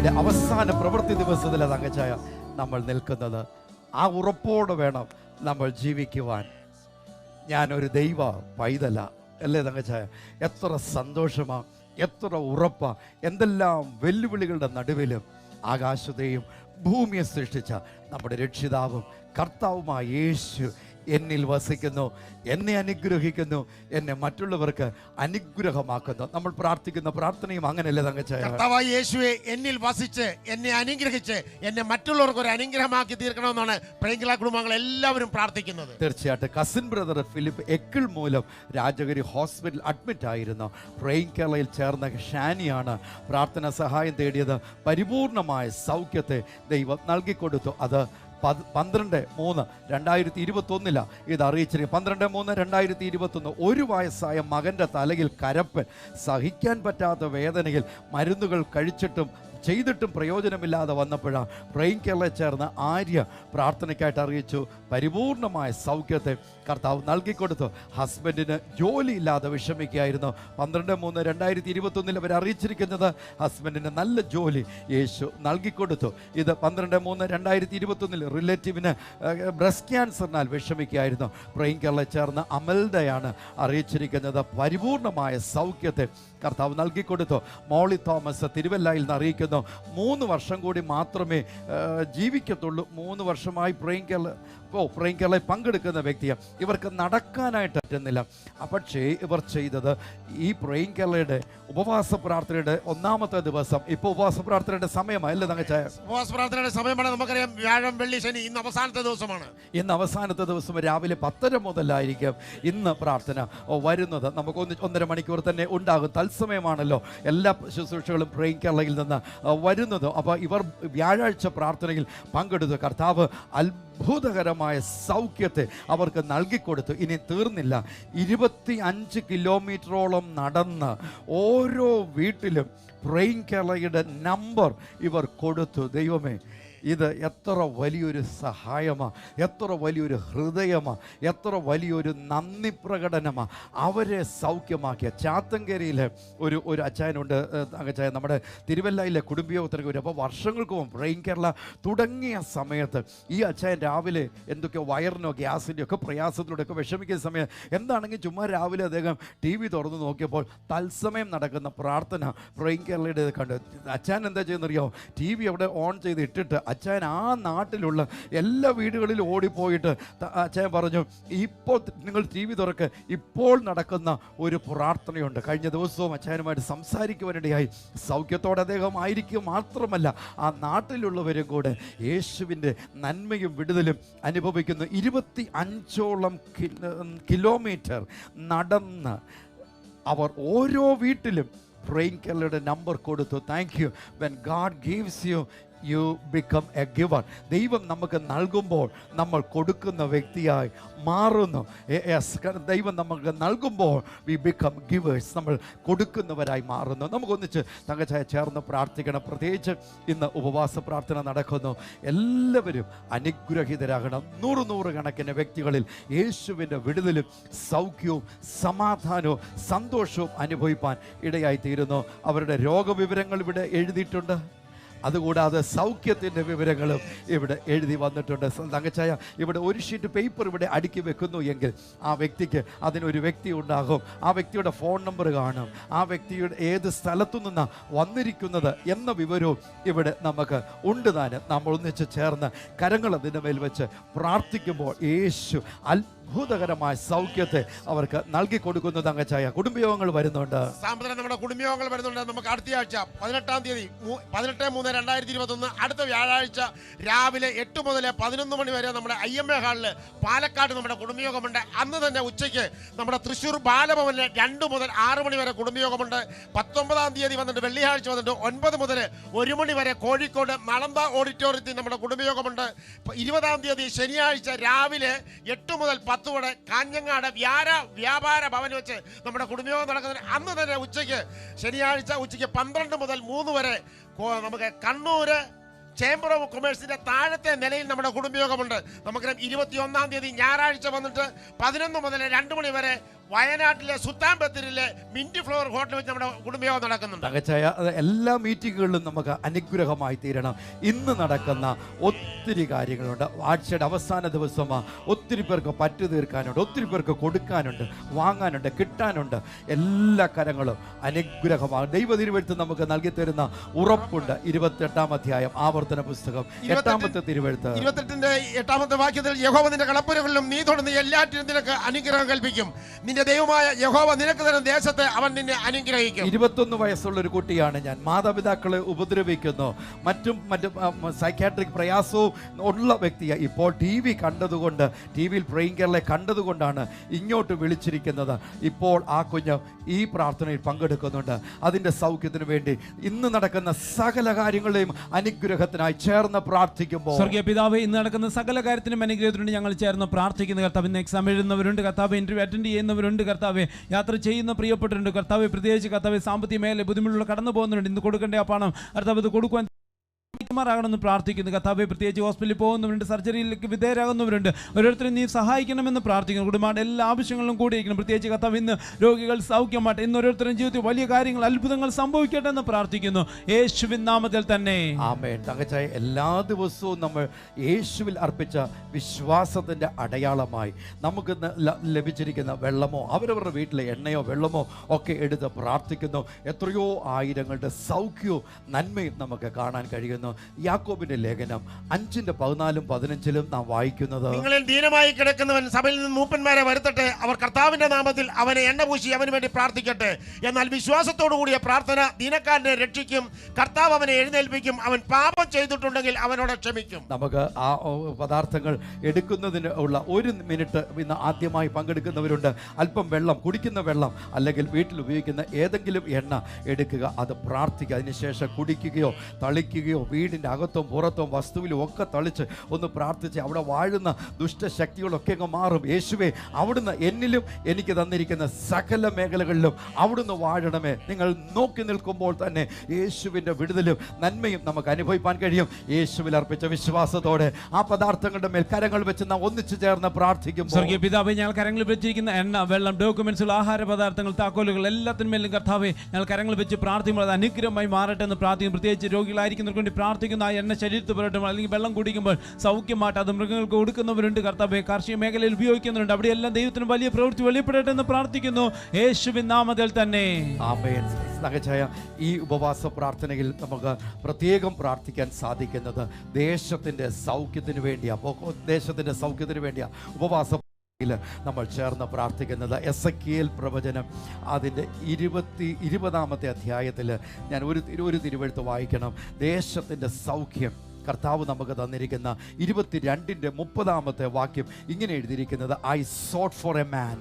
സഭയുടെ അവസാന പ്രവൃത്തി ദിവസത്തിലെ തങ്കച്ചായ നമ്മൾ നിൽക്കുന്നത്. ആ ഉറപ്പോടെ വേണം നമ്മൾ ജീവിക്കുവാൻ. ഞാനൊരു ദൈവ പൈതല അല്ലേ തങ്കച്ചായ? എത്ര സന്തോഷമാ, എത്ര ഉറപ്പാ. എന്തെല്ലാം വെല്ലുവിളികളുടെ നടുവിലും ആകാശത്തെയും ഭൂമിയെ സൃഷ്ടിച്ച നമ്മുടെ രക്ഷിതാവും കർത്താവുമായ യേശു എന്നിൽ വസിക്കുന്നു, എന്നെ അനുഗ്രഹിക്കുന്നു, എന്നെ മറ്റുള്ളവർക്ക് അനുഗ്രഹമാക്കുന്നു. നമ്മൾ പ്രാർത്ഥിക്കുന്ന പ്രാർത്ഥനയും അങ്ങനെയല്ലേ തങ്കച്ചായ? കർത്താവായ യേശുവെ എന്നിൽ വസിച്ച് എന്നെ അനുഗ്രഹിച്ച് എന്നെ മറ്റുള്ളവർക്ക് ഒരു അനുഗ്രഹമാക്കി തീർക്കണമെന്നാണ് പ്രേംകില കുടുംബങ്ങൾ എല്ലാവരും പ്രാർത്ഥിക്കുന്നത്. തീർച്ചയായിട്ടും കസിൻ ബ്രദർ ഫിലിപ്പ് എക്കിൾ മൂലം രാജഗിരി ഹോസ്പിറ്റൽ അഡ്മിറ്റ് ആയിരുന്നു. പ്രേംകിലയിൽ ചേർന്ന ഷാനിയാണ് പ്രാർത്ഥന സഹായം തേടിയത്. പരിപൂർണമായ സൗഖ്യത്തെ ദൈവം നൽകിക്കൊടുത്തു. അത് 12/3/2021 ഇത് അറിയിച്ചിരിക്കും. 12/3/2021 ഒരു വയസ്സായ മകൻ്റെ തലയിൽ കരപ്പൻ, സഹിക്കാൻ പറ്റാത്ത വേദനയിൽ മരുന്നുകൾ കഴിച്ചിട്ടും ചെയ്തിട്ടും പ്രയോജനമില്ലാതെ വന്നപ്പോഴാണ് പ്രേംകിലയിൽ ചേർന്ന് ആര്യ പ്രാർത്ഥനയ്ക്കായിട്ട് അറിയിച്ചു. പരിപൂർണമായ സൗഖ്യത്തെ കർത്താവ് നൽകിക്കൊടുത്തു. ഹസ്ബൻഡിന് ജോലിയില്ലാതെ വിഷമിക്കുകയായിരുന്നു. 12/3/2021 അവർ അറിയിച്ചിരിക്കുന്നത് ഹസ്ബൻഡിന് നല്ല ജോലി യേശു നൽകിക്കൊടുത്തു. ഇത് 12/3/2021 റിലേറ്റീവിന് ബ്രസ്റ്റ് ക്യാൻസറിനാൽ വിഷമിക്കുകയായിരുന്നു. പ്രേംകിലയിൽ ചേർന്ന് അമൽദയാണ് അറിയിച്ചിരിക്കുന്നത്. പരിപൂർണമായ സൗഖ്യത്തെ കർത്താവ് നൽകിക്കൊടുത്തു. മോളി തോമസ് തിരുവല്ലയിൽ നിന്ന് അറിയിക്കുന്നു, 3 വർഷം കൂടി മാത്രമേ ജീവിക്കത്തുള്ളൂ. 3 വർഷമായി പ്രേംകിലയിൽ പങ്കെടുക്കുന്ന വ്യക്തിയാണ്. ഇവർക്ക് നടക്കാനായിട്ട് പറ്റുന്നില്ല. പക്ഷേ ഇവർ ചെയ്തത് ഈ പ്രേംകിലയുടെ ഉപവാസ പ്രാർത്ഥനയുടെ 1ാമത്തെ ദിവസം, ഇപ്പോൾ ഉപവാസ പ്രാർത്ഥനയുടെ സമയമല്ല തങ്കച്ചായ? ഉപവാസ പ്രാർത്ഥനയുടെ സമയമാണ്. നമുക്കറിയാം വ്യാഴം, വെള്ളി, ശനി, ഇന്ന് അവസാനത്തെ ദിവസമാണ്. ഇന്ന് അവസാനത്തെ ദിവസം രാവിലെ 10:30 മുതലായിരിക്കും ഇന്ന് പ്രാർത്ഥന വരുന്നത്. നമുക്ക് 1.5 മണിക്കൂർ തന്നെ ഉണ്ടാകും. തത്സമയമാണല്ലോ എല്ലാ ശുശ്രൂഷകളും പ്രേംകിലയിൽ നിന്ന് വരുന്നത്. അപ്പോൾ ഇവർ വ്യാഴാഴ്ച പ്രാർത്ഥനയിൽ പങ്കെടുത്തു. കർത്താവ് അത്ഭുതകരമായ സൗഖ്യത്തെ അവർക്ക് നൽകിക്കൊടുത്തു. ഇനി തീർന്നില്ല, 25 കിലോമീറ്ററോളം നടന്ന് ഓരോ വീട്ടിലും പ്രേംകിലയുടെ നമ്പർ ഇവർ കൊടുത്തു. ദൈവമേ, ഇത് എത്ര വലിയൊരു സഹായമാണ്, എത്ര വലിയൊരു ഹൃദയമാണ്, എത്ര വലിയൊരു നന്ദി പ്രകടനമാണ്. അവരെ സൗഖ്യമാക്കിയ ചാത്തങ്കരയിലെ ഒരു അച്ചായനുണ്ട് അച്ചായ, നമ്മുടെ തിരുവല്ലയിലെ കുടുംബയോഗത്തിനൊക്കെ വരും. അപ്പോൾ വർഷങ്ങൾക്ക് മുമ്പ് പ്രേംകില തുടങ്ങിയ സമയത്ത് ഈ അച്ചായൻ രാവിലെ എന്തൊക്കെയോ വയറിനോ ഗ്യാസിൻ്റെയോ ഒക്കെ പ്രയാസത്തിലൂടെയൊക്കെ വിഷമിക്കുന്ന സമയം എന്താണെങ്കിൽ ചുമ്മാ രാവിലെ അദ്ദേഹം TV തുറന്ന് നോക്കിയപ്പോൾ തത്സമയം നടക്കുന്ന പ്രാർത്ഥന പ്രേംകിലയുടെ കണ്ടു. അച്ചായൻ എന്താ ചെയ്യുന്നറിയോ? TV അവിടെ ഓൺ ചെയ്ത് ഇട്ടിട്ട് അച്ചായൻ ആ നാട്ടിലുള്ള എല്ലാ വീടുകളിലും ഓടിപ്പോയിട്ട് അച്ചായൻ പറഞ്ഞു, ഇപ്പോൾ നിങ്ങൾ TV തുറക്ക്, ഇപ്പോൾ നടക്കുന്ന ഒരു പ്രാർത്ഥനയുണ്ട്. കഴിഞ്ഞ ദിവസവും അച്ചായനുമായിട്ട് സംസാരിക്കുവാനിടയായി. സൗഖ്യത്തോടെ അദ്ദേഹം ആയിരിക്കും മാത്രമല്ല ആ നാട്ടിലുള്ളവരും കൂടെ യേശുവിൻ്റെ നന്മയും വിടുതലും അനുഭവിക്കുന്നു. 25ഓളം കിലോമീറ്റർ നടന്ന് അവർ ഓരോ വീട്ടിലും പ്രേംകിലയുടെ നമ്പർ കൊടുത്തു. Thank you. When God gives you, you become A giver. ദൈവം നമുക്ക് നൽകുമ്പോൾ നമ്മൾ കൊടുക്കുന്ന വ്യക്തിയായി മാറുന്നു. ദൈവം നമുക്ക് നൽകുമ്പോൾ വി ബിക്കം ഗിവേഴ്സ്, നമ്മൾ കൊടുക്കുന്നവരായി മാറുന്നു. നമുക്കൊന്നിച്ച് തങ്കച്ചായ ചേർന്ന് പ്രാർത്ഥിക്കണം. പ്രത്യേകിച്ച് ഇന്ന് ഉപവാസ പ്രാർത്ഥന നടക്കുന്നു. എല്ലാവരും അനുഗ്രഹീതരാകണം. 100 കണക്കിന് വ്യക്തികളിൽ യേശുവിൻ്റെ വിടുതലും സൗഖ്യവും സമാധാനവും സന്തോഷവും അനുഭവിപ്പാൻ ഇടയായിത്തീരുന്നു. അവരുടെ രോഗവിവരങ്ങൾ ഇവിടെ എഴുതിയിട്ടുണ്ട്. അതുകൂടാതെ സൗഖ്യത്തിൻ്റെ വിവരങ്ങളും ഇവിടെ എഴുതി വന്നിട്ടുണ്ട്. തങ്കച്ചായ ഇവിടെ ഒരു ഷീറ്റ് പേപ്പർ ഇവിടെ അടുക്കി വെക്കുന്നു എങ്കിൽ ആ വ്യക്തിക്ക് അതിനൊരു വ്യക്തി ഉണ്ടാകും. ആ വ്യക്തിയുടെ ഫോൺ നമ്പർ കാണും. ആ വ്യക്തിയുടെ ഏത് സ്ഥലത്തു നിന്നാണ് വന്നിരിക്കുന്നത് എന്ന വിവരവും ഇവിടെ നമുക്ക് ഉണ്ട് താനും. നമ്മൾ ഒന്നിച്ച് ചേർന്ന് കരങ്ങൾ അതിൻ്റെ മേൽ വെച്ച് പ്രാർത്ഥിക്കുമ്പോൾ യേശു അത്ഭുതകരമായ സൗഖ്യത്തെ അവർക്ക് നൽകി കൊടുക്കുന്നു. തങ്കച്ചായ കുടുംബയോഗങ്ങൾ വരുന്നുണ്ട്. നമ്മുടെ കുടുംബയോഗങ്ങൾ വരുന്നുണ്ട്. നമുക്ക് അടുത്ത ആഴ്ച 18-ാം തീയതി 18/3/2021 അടുത്ത വ്യാഴാഴ്ച രാവിലെ 8 മുതൽ 11 മണി വരെ നമ്മുടെ IMA ഹാളിൽ പാലക്കാട് നമ്മുടെ കുടുംബയോഗമുണ്ട്. അന്ന് തന്നെ ഉച്ചയ്ക്ക് നമ്മുടെ തൃശ്ശൂർ ബാലഭവനിൽ 2 മുതൽ 6 മണി വരെ കുടുംബയോഗമുണ്ട്. 19-ാം തീയതി വന്നിട്ട് വെള്ളിയാഴ്ച വന്നിട്ട് 9 മുതൽ 1 മണി വരെ കോഴിക്കോട് നളന്ദ ഓഡിറ്റോറിയത്തിൽ നമ്മുടെ കുടുംബയോഗമുണ്ട്. 20-ാം തീയതി ശനിയാഴ്ച രാവിലെ 8 മുതൽ 10 വരെ കാഞ്ഞങ്ങാട് വ്യാപാര ഭവൻ വെച്ച് നമ്മുടെ കുടുംബയോഗം നടക്കുന്നതിന് അന്ന് തന്നെ ഉച്ചയ്ക്ക് ശനിയാഴ്ച ഉച്ചയ്ക്ക് 12 മുതൽ 3 വരെ നമുക്ക് കണ്ണൂര് ചേംബർ ഓഫ് കൊമേഴ്സിന്റെ താഴത്തെ നിലയിൽ നമ്മുടെ കുടുംബയോഗമുണ്ട്. നമുക്കറിയാം 21-ാം തീയതി ഞായറാഴ്ച വന്നിട്ട് 11 മുതൽ 2 മണി വരെ വയനാട്ടിലെ സുൽത്താൻ ബത്തേരിയിലെ മിന്റ് ഫ്ലോർ ഹോട്ടലിൽ വെച്ച് നമ്മുടെ കുടുംബയോഗം നടക്കുന്നുണ്ട്. തകച്ചായ എല്ലാ മീറ്റിങ്ങുകളിലും നമുക്ക് അനുഗ്രഹമായി തീരണം. ഇന്ന് നടക്കുന്ന ഒത്തിരി കാര്യങ്ങളുണ്ട്. ആഴ്ചയുടെ അവസാന ദിവസമാണ്. ഒത്തിരി പേർക്ക് പറ്റു തീർക്കാനുണ്ട്, ഒത്തിരി പേർക്ക് കൊടുക്കാനുണ്ട്, വാങ്ങാനുണ്ട്, കിട്ടാനുണ്ട്. എല്ലാ കാര്യങ്ങളും അനുഗ്രഹമാണ്. ദൈവതിരുവെഴുത്ത് നമുക്ക് നൽകി തരുന്ന ഉറപ്പുണ്ട്. 28-ാം അധ്യായം ആവർത്തന പുസ്തകം 8-ാമത്തെ തിരുവെഴുത്ത് 28-ാമത്തെ വാക്യത്തിൽ യഹോവ നിന്റെ കളപ്പുരകളിലും നീ തൊടുന്ന എല്ലാറ്റിനും നിനക്ക് അനുഗ്രഹം കൽപ്പിക്കും. നിന്റെ ദൈവമായ യഹോവ നിനക്ക് തരുന്ന ദേശത്തെ അവൻ നിന്നെ അനുഗ്രഹിക്കും. 21 വയസ്സുള്ള ഒരു കുട്ടിയാണ് ഞാൻ. മാതാപിതാക്കളെ ഉപദ്രവിക്കുന്നു, മറ്റും സൈക്യാട്രിക് പ്രയാസവും ഉള്ള വ്യക്തിയെ ഇപ്പോൾ TV കണ്ടതുകൊണ്ട്, TV-യിൽ പ്രേയിങ് കേരളെ കണ്ടതുകൊണ്ടാണ് ഇങ്ങോട്ട് വിളിച്ചിരിക്കുന്നത്. ഇപ്പോൾ ആ കുഞ്ഞ് ഈ പ്രാർത്ഥനയിൽ പങ്കെടുക്കുന്നുണ്ട്. അതിൻ്റെ സൗഖ്യത്തിന് വേണ്ടി ഇന്ന് നടക്കുന്ന സകല കാര്യങ്ങളെയും അനുഗ്രഹത്തിനായി ചേർന്ന് പ്രാർത്ഥിക്കുമ്പോൾ സ്വർഗീയ പിതാവേ, ഇന്ന് നടക്കുന്ന സകല കാര്യത്തിനും അനുഗ്രഹത്തിനുണ്ട് ഞങ്ങൾ ചേർന്ന് പ്രാർത്ഥിക്കുന്ന കർത്താവ്. ഇന്ന് എക്സാം എഴുതുന്നവരുണ്ട് കർത്താവ്, ഇന്റർവ്യൂ അറ്റൻഡ് ചെയ്യുന്നവരുണ്ട് കർത്താവെ, യാത്ര ചെയ്യുന്ന പ്രിയപ്പെട്ടിട്ടുണ്ട് കർത്താവെ, പ്രത്യേകിച്ച് കർത്താവെ സാമ്പത്തിക മേഖല ബുദ്ധിമുട്ടുള്ള കടന്നു പോകുന്നുണ്ട്. ഇന്ന് കൊടുക്കേണ്ട ആ പണം കർത്താവ് ഇത് കൊടുക്കുവാൻ ാകണമെന്ന് പ്രാർത്ഥിക്കുന്നു കർത്താവെ. പ്രത്യേകിച്ച് ഹോസ്പിറ്റലിൽ പോകുന്നവരുണ്ട്, സർജറിയിലേക്ക് വിധേയരാകുന്നവരുണ്ട്. ഓരോരുത്തരും നീ സഹായിക്കണമെന്ന് പ്രാർത്ഥിക്കുന്നു. കുടുംബാണ്ട് എല്ലാ ആവശ്യങ്ങളിലും കൂടിയിരിക്കണം. പ്രത്യേകിച്ച് കർത്താവ് ഇന്ന് രോഗികൾ സൗഖ്യമാട്ടെ. ഇന്ന് ഓരോരുത്തരും ജീവിതത്തിൽ വലിയ കാര്യങ്ങൾ, അത്ഭുതങ്ങൾ സംഭവിക്കട്ടെ എന്ന് പ്രാർത്ഥിക്കുന്നു യേശുവിൻ നാമത്തിൽ തന്നെ. ആമേൻ. തങ്കച്ചായ, എല്ലാ ദിവസവും നമ്മൾ യേശുവിൽ അർപ്പിച്ച വിശ്വാസത്തിൻ്റെ അടയാളമായി നമുക്ക് ലഭിച്ചിരിക്കുന്ന വെള്ളമോ അവരവരുടെ വീട്ടിലെ എണ്ണയോ വെള്ളമോ ഒക്കെ എടുത്ത് പ്രാർത്ഥിക്കുന്നു. എത്രയോ ആയിരങ്ങളുടെ സൗഖ്യവും നന്മയും നമുക്ക് കാണാൻ കഴിയുന്നു. യാക്കോബിന്റെ ലേഖനം 5:14-15 നാം വായിക്കുന്നത്, നിങ്ങളിൽ ദീനമായി കിടക്കുന്നവൻ സഭയിൽ നിന്ന് മൂപ്പന്മാരെ വരുത്തട്ടെ, അവർ കർത്താവിന്റെ നാമത്തിൽ അവനെ എണ്ണ പൂശി അവന് വേണ്ടി പ്രാർത്ഥിക്കട്ടെ. എന്നാൽ വിശ്വാസത്തോടു കൂടിയ പ്രാർത്ഥന ദീനക്കാരനെ രക്ഷിക്കും, കർത്താവ് അവനെ എഴുന്നേൽപ്പിക്കും, അവൻ പാപം ചെയ്തിട്ടുണ്ടെങ്കിൽ അവനോട് ക്ഷമിക്കും. നമുക്ക് ആ പദാർത്ഥങ്ങൾ എടുക്കുന്നതിന് ഉള്ള 1 മിനിറ്റ് ഇന്ന് ആദ്യമായി പങ്കെടുക്കുന്നവരുണ്ട്. അല്പം വെള്ളം, കുടിക്കുന്ന വെള്ളം അല്ലെങ്കിൽ വീട്ടിൽ ഉപയോഗിക്കുന്ന ഏതെങ്കിലും എണ്ണ എടുക്കുക, അത് പ്രാർത്ഥിക്കുക. അതിനുശേഷം കുടിക്കുകയോ തളിക്കുകയോ വീടിൻ്റെ അകത്തും പുറത്തും വസ്തുവിലും ഒക്കെ തളിച്ച് ഒന്ന് പ്രാർത്ഥിച്ച് അവിടെ വാഴുന്ന ദുഷ്ടശക്തികളൊക്കെ അങ്ങ് മാറും. യേശുവേ, അവിടുന്ന് എന്നിലും എനിക്ക് തന്നിരിക്കുന്ന സകല മേഖലകളിലും അവിടുന്ന് വാഴണമേ. നിങ്ങൾ നോക്കി നിൽക്കുമ്പോൾ തന്നെ യേശുവിൻ്റെ വിടുതലും നന്മയും നമുക്ക് അനുഭവിക്കാൻ കഴിയും. യേശുവിൽ അർപ്പിച്ച വിശ്വാസത്തോടെ ആ പദാർത്ഥങ്ങളുടെ മേൽ കരങ്ങൾ വെച്ച് നാം ഒന്നിച്ചു ചേർന്ന് പ്രാർത്ഥിക്കും. സ്വർഗീയ പിതാവേ, ഞങ്ങൾ കരങ്ങളിൽ വെച്ചിരിക്കുന്ന എണ്ണ, വെള്ളം, ഡോക്യുമെന്റ്സുകൾ, ആഹാര പദാർത്ഥങ്ങൾ, താക്കോലുകൾ എല്ലാത്തിന്മേലും കർത്താവേ ഞങ്ങൾ കരങ്ങൾ വെച്ച് പ്രാർത്ഥിക്കുമ്പോൾ അത് അനുഗ്രഹമായി മാറട്ടെ എന്ന് പ്രാർത്ഥിക്കും. പ്രത്യേകിച്ച് രോഗികളായിരിക്കുന്നവർക്ക് വേണ്ടി പ്രാർത്ഥിക്കുന്ന ആ എണ്ണ ശരീരത്തിൽ പുരട്ടുമ്പോൾ അല്ലെങ്കിൽ വെള്ളം കുടിക്കുമ്പോൾ സൗഖ്യമായിട്ട് അത് മൃഗങ്ങൾക്ക് കൊടുക്കുന്നവരുണ്ട് കർത്താവേ, കാർഷിക മേഖലയിൽ ഉപയോഗിക്കുന്നുണ്ട്. അവിടെയെല്ലാം ദൈവത്തിന് വലിയ പ്രവൃത്തി വെളിപ്പെടട്ടെ എന്ന് പ്രാർത്ഥിക്കുന്നു യേശുവിൻ നാമത്തിൽ തന്നെ. ആമേൻ. ഈ ഉപവാസ പ്രാർത്ഥനയിൽ നമുക്ക് പ്രത്യേകം പ്രാർത്ഥിക്കാൻ സാധിക്കുന്നത് ദേശത്തിൻ്റെ സൗഖ്യത്തിന് വേണ്ടിയാണ്. അപ്പോൾ ദേശത്തിൻ്റെ സൗഖ്യത്തിന് വേണ്ടിയാണ് ഉപവാസ നമ്മൾ ചേർന്ന് പ്രാർത്ഥിക്കുന്നത്. എസെക്കിയേൽ പ്രവചനം അതിൻ്റെ 20-ാമത്തെ അധ്യായത്തിൽ ഞാൻ ഒരു തിരുവെഴുത്ത് വായിക്കണം. ദേശത്തിൻ്റെ സൗഖ്യം കർത്താവ് നമുക്ക് തന്നിരിക്കുന്ന 22-30 വാക്യം ഇങ്ങനെ എഴുതിയിരിക്കുന്നത്, I sought for a man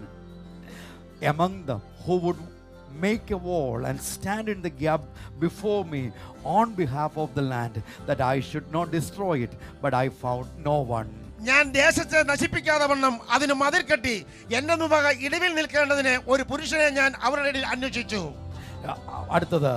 among them who would make a wall and stand in the gap before me on behalf of the land, that I should not destroy it, but I found no one. ഞാൻ ദേശത്തെ നശിപ്പിക്കാതെ വണ്ണം അതിന് മതിൽ കെട്ടി എന്റെ മുമ്പാകെ ഇടിവിൽ നിൽക്കേണ്ടതിന് ഒരു പുരുഷനെ ഞാൻ അവരുടെ ഇടയിൽ അന്വേഷിച്ചു. അടുത്തത്,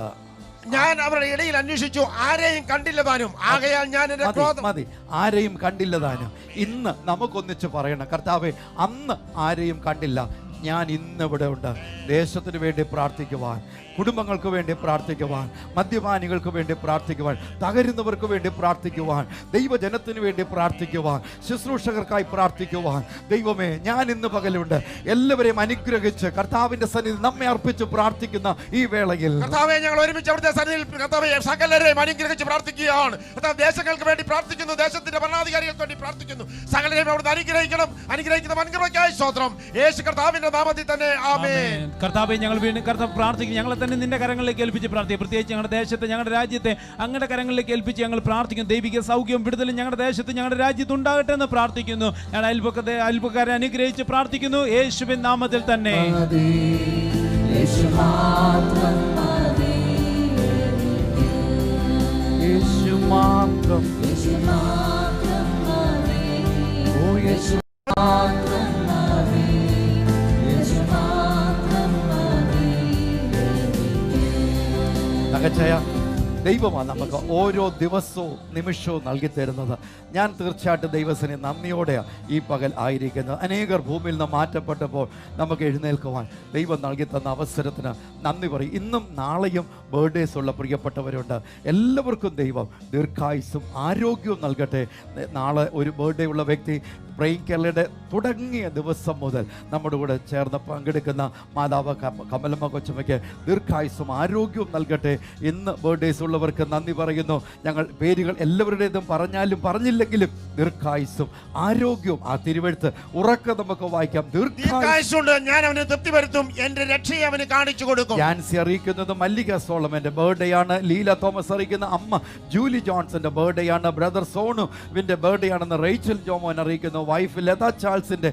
ഞാൻ അവരുടെ ഇടയിൽ അന്വേഷിച്ചു, ആരെയും കണ്ടില്ലതാനും, ആകയാൽ ഞാൻ എന്റെ ക്രോധം മതി, ആരെയും കണ്ടില്ലതാനും. ഇന്ന് നമുക്കൊന്നിച്ച് പറയണം, കർത്താവേ, അന്ന് ആരെയും കണ്ടില്ല, ഞാൻ ഇന്നിവിടെ ഉണ്ട്. ദേശത്തിന് വേണ്ടി പ്രാർത്ഥിക്കുവാൻ, കുടുംബങ്ങൾക്ക് വേണ്ടി പ്രാർത്ഥിക്കുവാൻ, മദ്യപാനികൾക്ക് വേണ്ടി പ്രാർത്ഥിക്കുവാൻ, തകരുന്നവർക്ക് വേണ്ടി പ്രാർത്ഥിക്കുവാൻ, ദൈവജനത്തിന് വേണ്ടി പ്രാർത്ഥിക്കുവാൻ, ശുശ്രൂഷകർക്കായി പ്രാർത്ഥിക്കുവാൻ. ദൈവമേ, ഞാൻ ഇന്ന് പകലുണ്ട്. എല്ലാവരെയും അനുഗ്രഹിച്ച് കർത്താവിന്റെ സന്നിധി നമ്മെ അർപ്പിച്ച് പ്രാർത്ഥിക്കുന്ന ഈ വേളയിൽ കർത്താവേ, ഞങ്ങൾ ഒരുമിച്ച് അവിടുത്തെ സന്നിധിയിൽ കർത്താവേ സകലരെയും അനുഗ്രഹിച്ച് പ്രാർത്ഥിക്കുകയാണ്. കർത്താവ് ദേശങ്ങൾക്ക് വേണ്ടി പ്രാർത്ഥിക്കുന്നു, ദേശത്തിന്റെ ഭരണാധികാരികൾക്ക് വേണ്ടി പ്രാർത്ഥിക്കുന്നു. സകലരെയും അവിടുന്ന് അനുഗ്രഹിക്കണം. അനുഗ്രഹിക്കുന്ന വൻകൃപയ്ക്കായി സ്തോത്രം. യേശു കർത്താവിന്റെ നാമത്തിൽ തന്നെ ആമേൻ. കർത്താവേ, ഞങ്ങൾ വീണ്ടും കർത്താവ് പ്രാർത്ഥിക്കുന്നു. ഞങ്ങളെ തന്നെ നിന്റെ കരങ്ങളിലേക്ക് ഏൽപ്പിച്ച് പ്രാർത്ഥിക്കും. പ്രത്യേകിച്ച് ഞങ്ങളുടെ ദേശത്തെ, ഞങ്ങളുടെ രാജ്യത്തെ അങ്ങയുടെ കരങ്ങളിലേക്ക് ഏൽപ്പിച്ച് ഞങ്ങൾ പ്രാർത്ഥിക്കുന്നു. ദൈവിക സൗഖ്യം വിടുതലും ഞങ്ങളുടെ ദേശത്ത്, ഞങ്ങളുടെ രാജ്യത്ത് ഉണ്ടാകട്ടെ എന്ന് പ്രാർത്ഥിക്കുന്നു. ഞങ്ങൾ അയൽപക്കാരെ അനുഗ്രഹിച്ച് പ്രാർത്ഥിക്കുന്നു യേശുവിൻ നാമത്തിൽ തന്നെ. ദൈവമാണ് നമുക്ക് ഓരോ ദിവസവും നിമിഷവും നൽകി തരുന്നത്. ഞാൻ തീർച്ചയായിട്ടും ദൈവത്തിന് നന്ദിയോടെ ഈ പകൽ ആയിരിക്കുന്നത്. അനേകർ ഭൂമിയിൽ നിന്ന് മാറ്റപ്പെട്ടപ്പോൾ നമുക്ക് എഴുന്നേൽക്കുവാൻ ദൈവം നൽകി തന്ന അവസരത്തിന് നന്ദി പറയും. ഇന്നും നാളെയും ബർത്ത്ഡേസ് ഉള്ള പ്രിയപ്പെട്ടവരുണ്ട്. എല്ലാവർക്കും ദൈവം ദീർഘായുസ്സും ആരോഗ്യവും നൽകട്ടെ. നാളെ ഒരു ബർത്ത്ഡേ ഉള്ള വ്യക്തി പ്രേയിങ് കേരളയുടെ തുടങ്ങിയ ദിവസം മുതൽ നമ്മുടെ കൂടെ ചേർന്ന് പങ്കെടുക്കുന്ന മാതാവ് കമലമ്മ കൊച്ചമ്മയ്ക്ക് ദീർഘായുസ്സും ആരോഗ്യവും നൽകട്ടെ. ഇന്ന് ബർത്ത്ഡേസ് ഉള്ളവർക്ക് നന്ദി പറയുന്നു. ഞങ്ങൾ പേരുകൾ എല്ലാവരുടേതും പറഞ്ഞാലും പറഞ്ഞില്ലെങ്കിലും ദീർഘായുസ്സും ആരോഗ്യവും ആ തിരുവെഴുത്ത് ഉറക്കെ നമുക്ക് വായിക്കാം. ദീർഘായുസ്സുണ്ട്, ഞാൻ അവന് തൃപ്തി വരുത്തും, എന്റെ രക്ഷയെ അവന് കാണിച്ചു കൊടുക്കും. ജാൻസി അറിയിക്കുന്നത് മല്ലിക സോളമന്റെ ബർത്ത്ഡേ ആണ്. ലീല തോമസ് അറിയിക്കുന്ന അമ്മ ജൂലി ജോൺസന്റെ ബർത്ത്ഡേ ആണ്. ബ്രദർ സോണുവിന്റെ ബർത്ത്ഡേ ആണെന്ന് റേച്ചൽ ജോമോൻ അറിയിക്കുന്നു. വൈഫ് ലത ചാൾസിന്റെ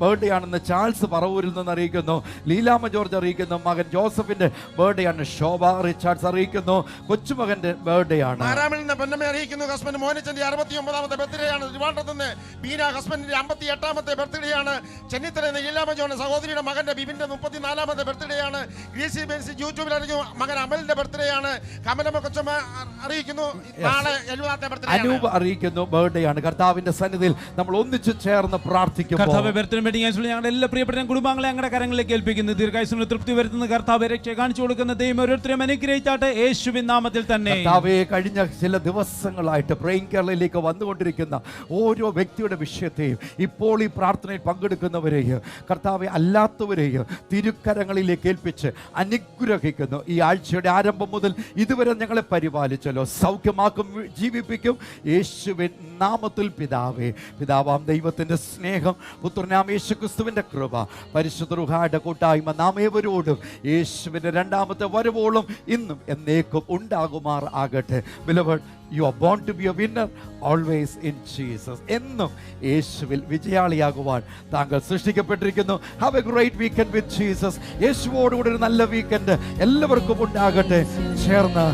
ബർത്ത്ഡേ ആണെന്ന് ചാൾസ് പറവൂരിൽ നിന്ന് അറിയിക്കുന്നു. ലീലാമ്മ ജോർജ് അറിയിക്കുന്നു. മകൻ ജോസഫിന്റെ ബർത്ത്ഡേ ആണ്. ശോഭ റിച്ചാർഡ്സ് അറിയിക്കുന്നു കൊച്ചുമകന്റെ ബർത്ത്ഡേ ആണ്. ആറാമിൽ നിന്ന് പൊന്നമ്മ അറിയിക്കുന്നു ഹസ്ബൻഡ് മോനിച്ചന്റെ 69ാമത്തെ ബർത്ത്ഡേ ആണ്. ട്രിവാൻഡ്രത്ത് നിന്ന് ബീന ഹസ്ബൻഡിന്റെ 58ാമത്തെ ബർത്ത്ഡേ ആണ്. ചെന്നിത്തല ലീലാമ്മ ജോൺ സഹോദരിയുടെ മകന്റെ ബിബിന്റെ 34ാമത്തെ ബർത്ത്ഡേ ആണ്. ഗ്രീസി ബെൻസി യൂട്യൂബിൽ അറിയിക്കുന്നു മകൻ അമലിന്റെ ബർത്ത്ഡേ ആണ്. കമലമ്മ കൊച്ചമ്മ അറിയിക്കുന്നു നാളെ 70ാമത്തെ ബർത്ത്ഡേ ആണ്. അനൂപ് അറിയിക്കുന്നു ബർത്ത്ഡേ ആണ്. കർത്താവിന്റെ സന്നിധിയിൽ നമ്മൾ ഒന്നിച്ചു ചേർന്ന് പ്രാർത്ഥിക്കുമ്പോൾ കർത്താവ് ബർത്ത്ഡേ വെഡിങ് ആനിവേഴ്സറി ഞങ്ങളുടെ എല്ലാ പ്രിയപ്പെട്ട കുടുംബാംഗങ്ങളെ ഞങ്ങളുടെ കരങ്ങളിലേക്ക് ഏൽപ്പിക്കുന്നു. ദീർഘായുസ്സിന് തൃപ്തി വരുത്തുന്ന കർത്താവ് രക്ഷ കാണിച്ചു കൊടുക്കുന്ന ദൈവം ഓരോരുത്തരെയും അനുഗ്രഹിച്ചാട്ടെ യേശുവിൻ നാമത്തിൽ തന്നെ. കർത്താവേ, കഴിഞ്ഞ ചില ദിവസങ്ങളായിട്ട് പ്രേയിങ് കേരളയിലേക്ക് വന്നുകൊണ്ടിരിക്കുന്ന ഓരോ വ്യക്തിയുടെ വിഷയത്തെയും ഇപ്പോൾ ഈ പ്രാർത്ഥനയിൽ പങ്കെടുക്കുന്നവരെയും കർത്താവെ അല്ലാത്തവരെയും തിരുക്കരങ്ങളിലേക്ക് ഏൽപ്പിച്ച് അനുഗ്രഹിക്കുന്നു. ഈ ആഴ്ചയുടെ ആരംഭം മുതൽ ഇതുവരെ ഞങ്ങളെ പരിപാലിച്ചല്ലോ, സൗഖ്യമാക്കും, ജീവിപ്പിക്കും. യേശുവിൻ നാമത്തിൽ പിതാവേ, പിതാവാം ദൈവത്തിന്റെ സ്നേഹം, പുത്രനാം യേശുക്രിസ്തുവിന്റെ കൃപ, പരിശുദ്ധ റൂഹായുടെ കൂട്ടായ്മ നാം ഏവരോടും യേശുവിന്റെ രണ്ടാമത്തെ വരവോളം ഇന്നും എന്നേക്കും ഉണ്ടാകുമാർ ആകട്ടെ. Beloved, you are born to be a winner always in Jesus. എന്നും യേശുവിൽ വിജയാളിയാകുവാൻ താങ്കൾ സൃഷ്ടിക്കപ്പെട്ടിരിക്കുന്നു. Have a great weekend with Jesus. യേശുവോടുകൂടി ഒരു നല്ല വീക്കെൻഡ് എല്ലാവർക്കും ഉണ്ടാകട്ടെ. ചേർന്ന്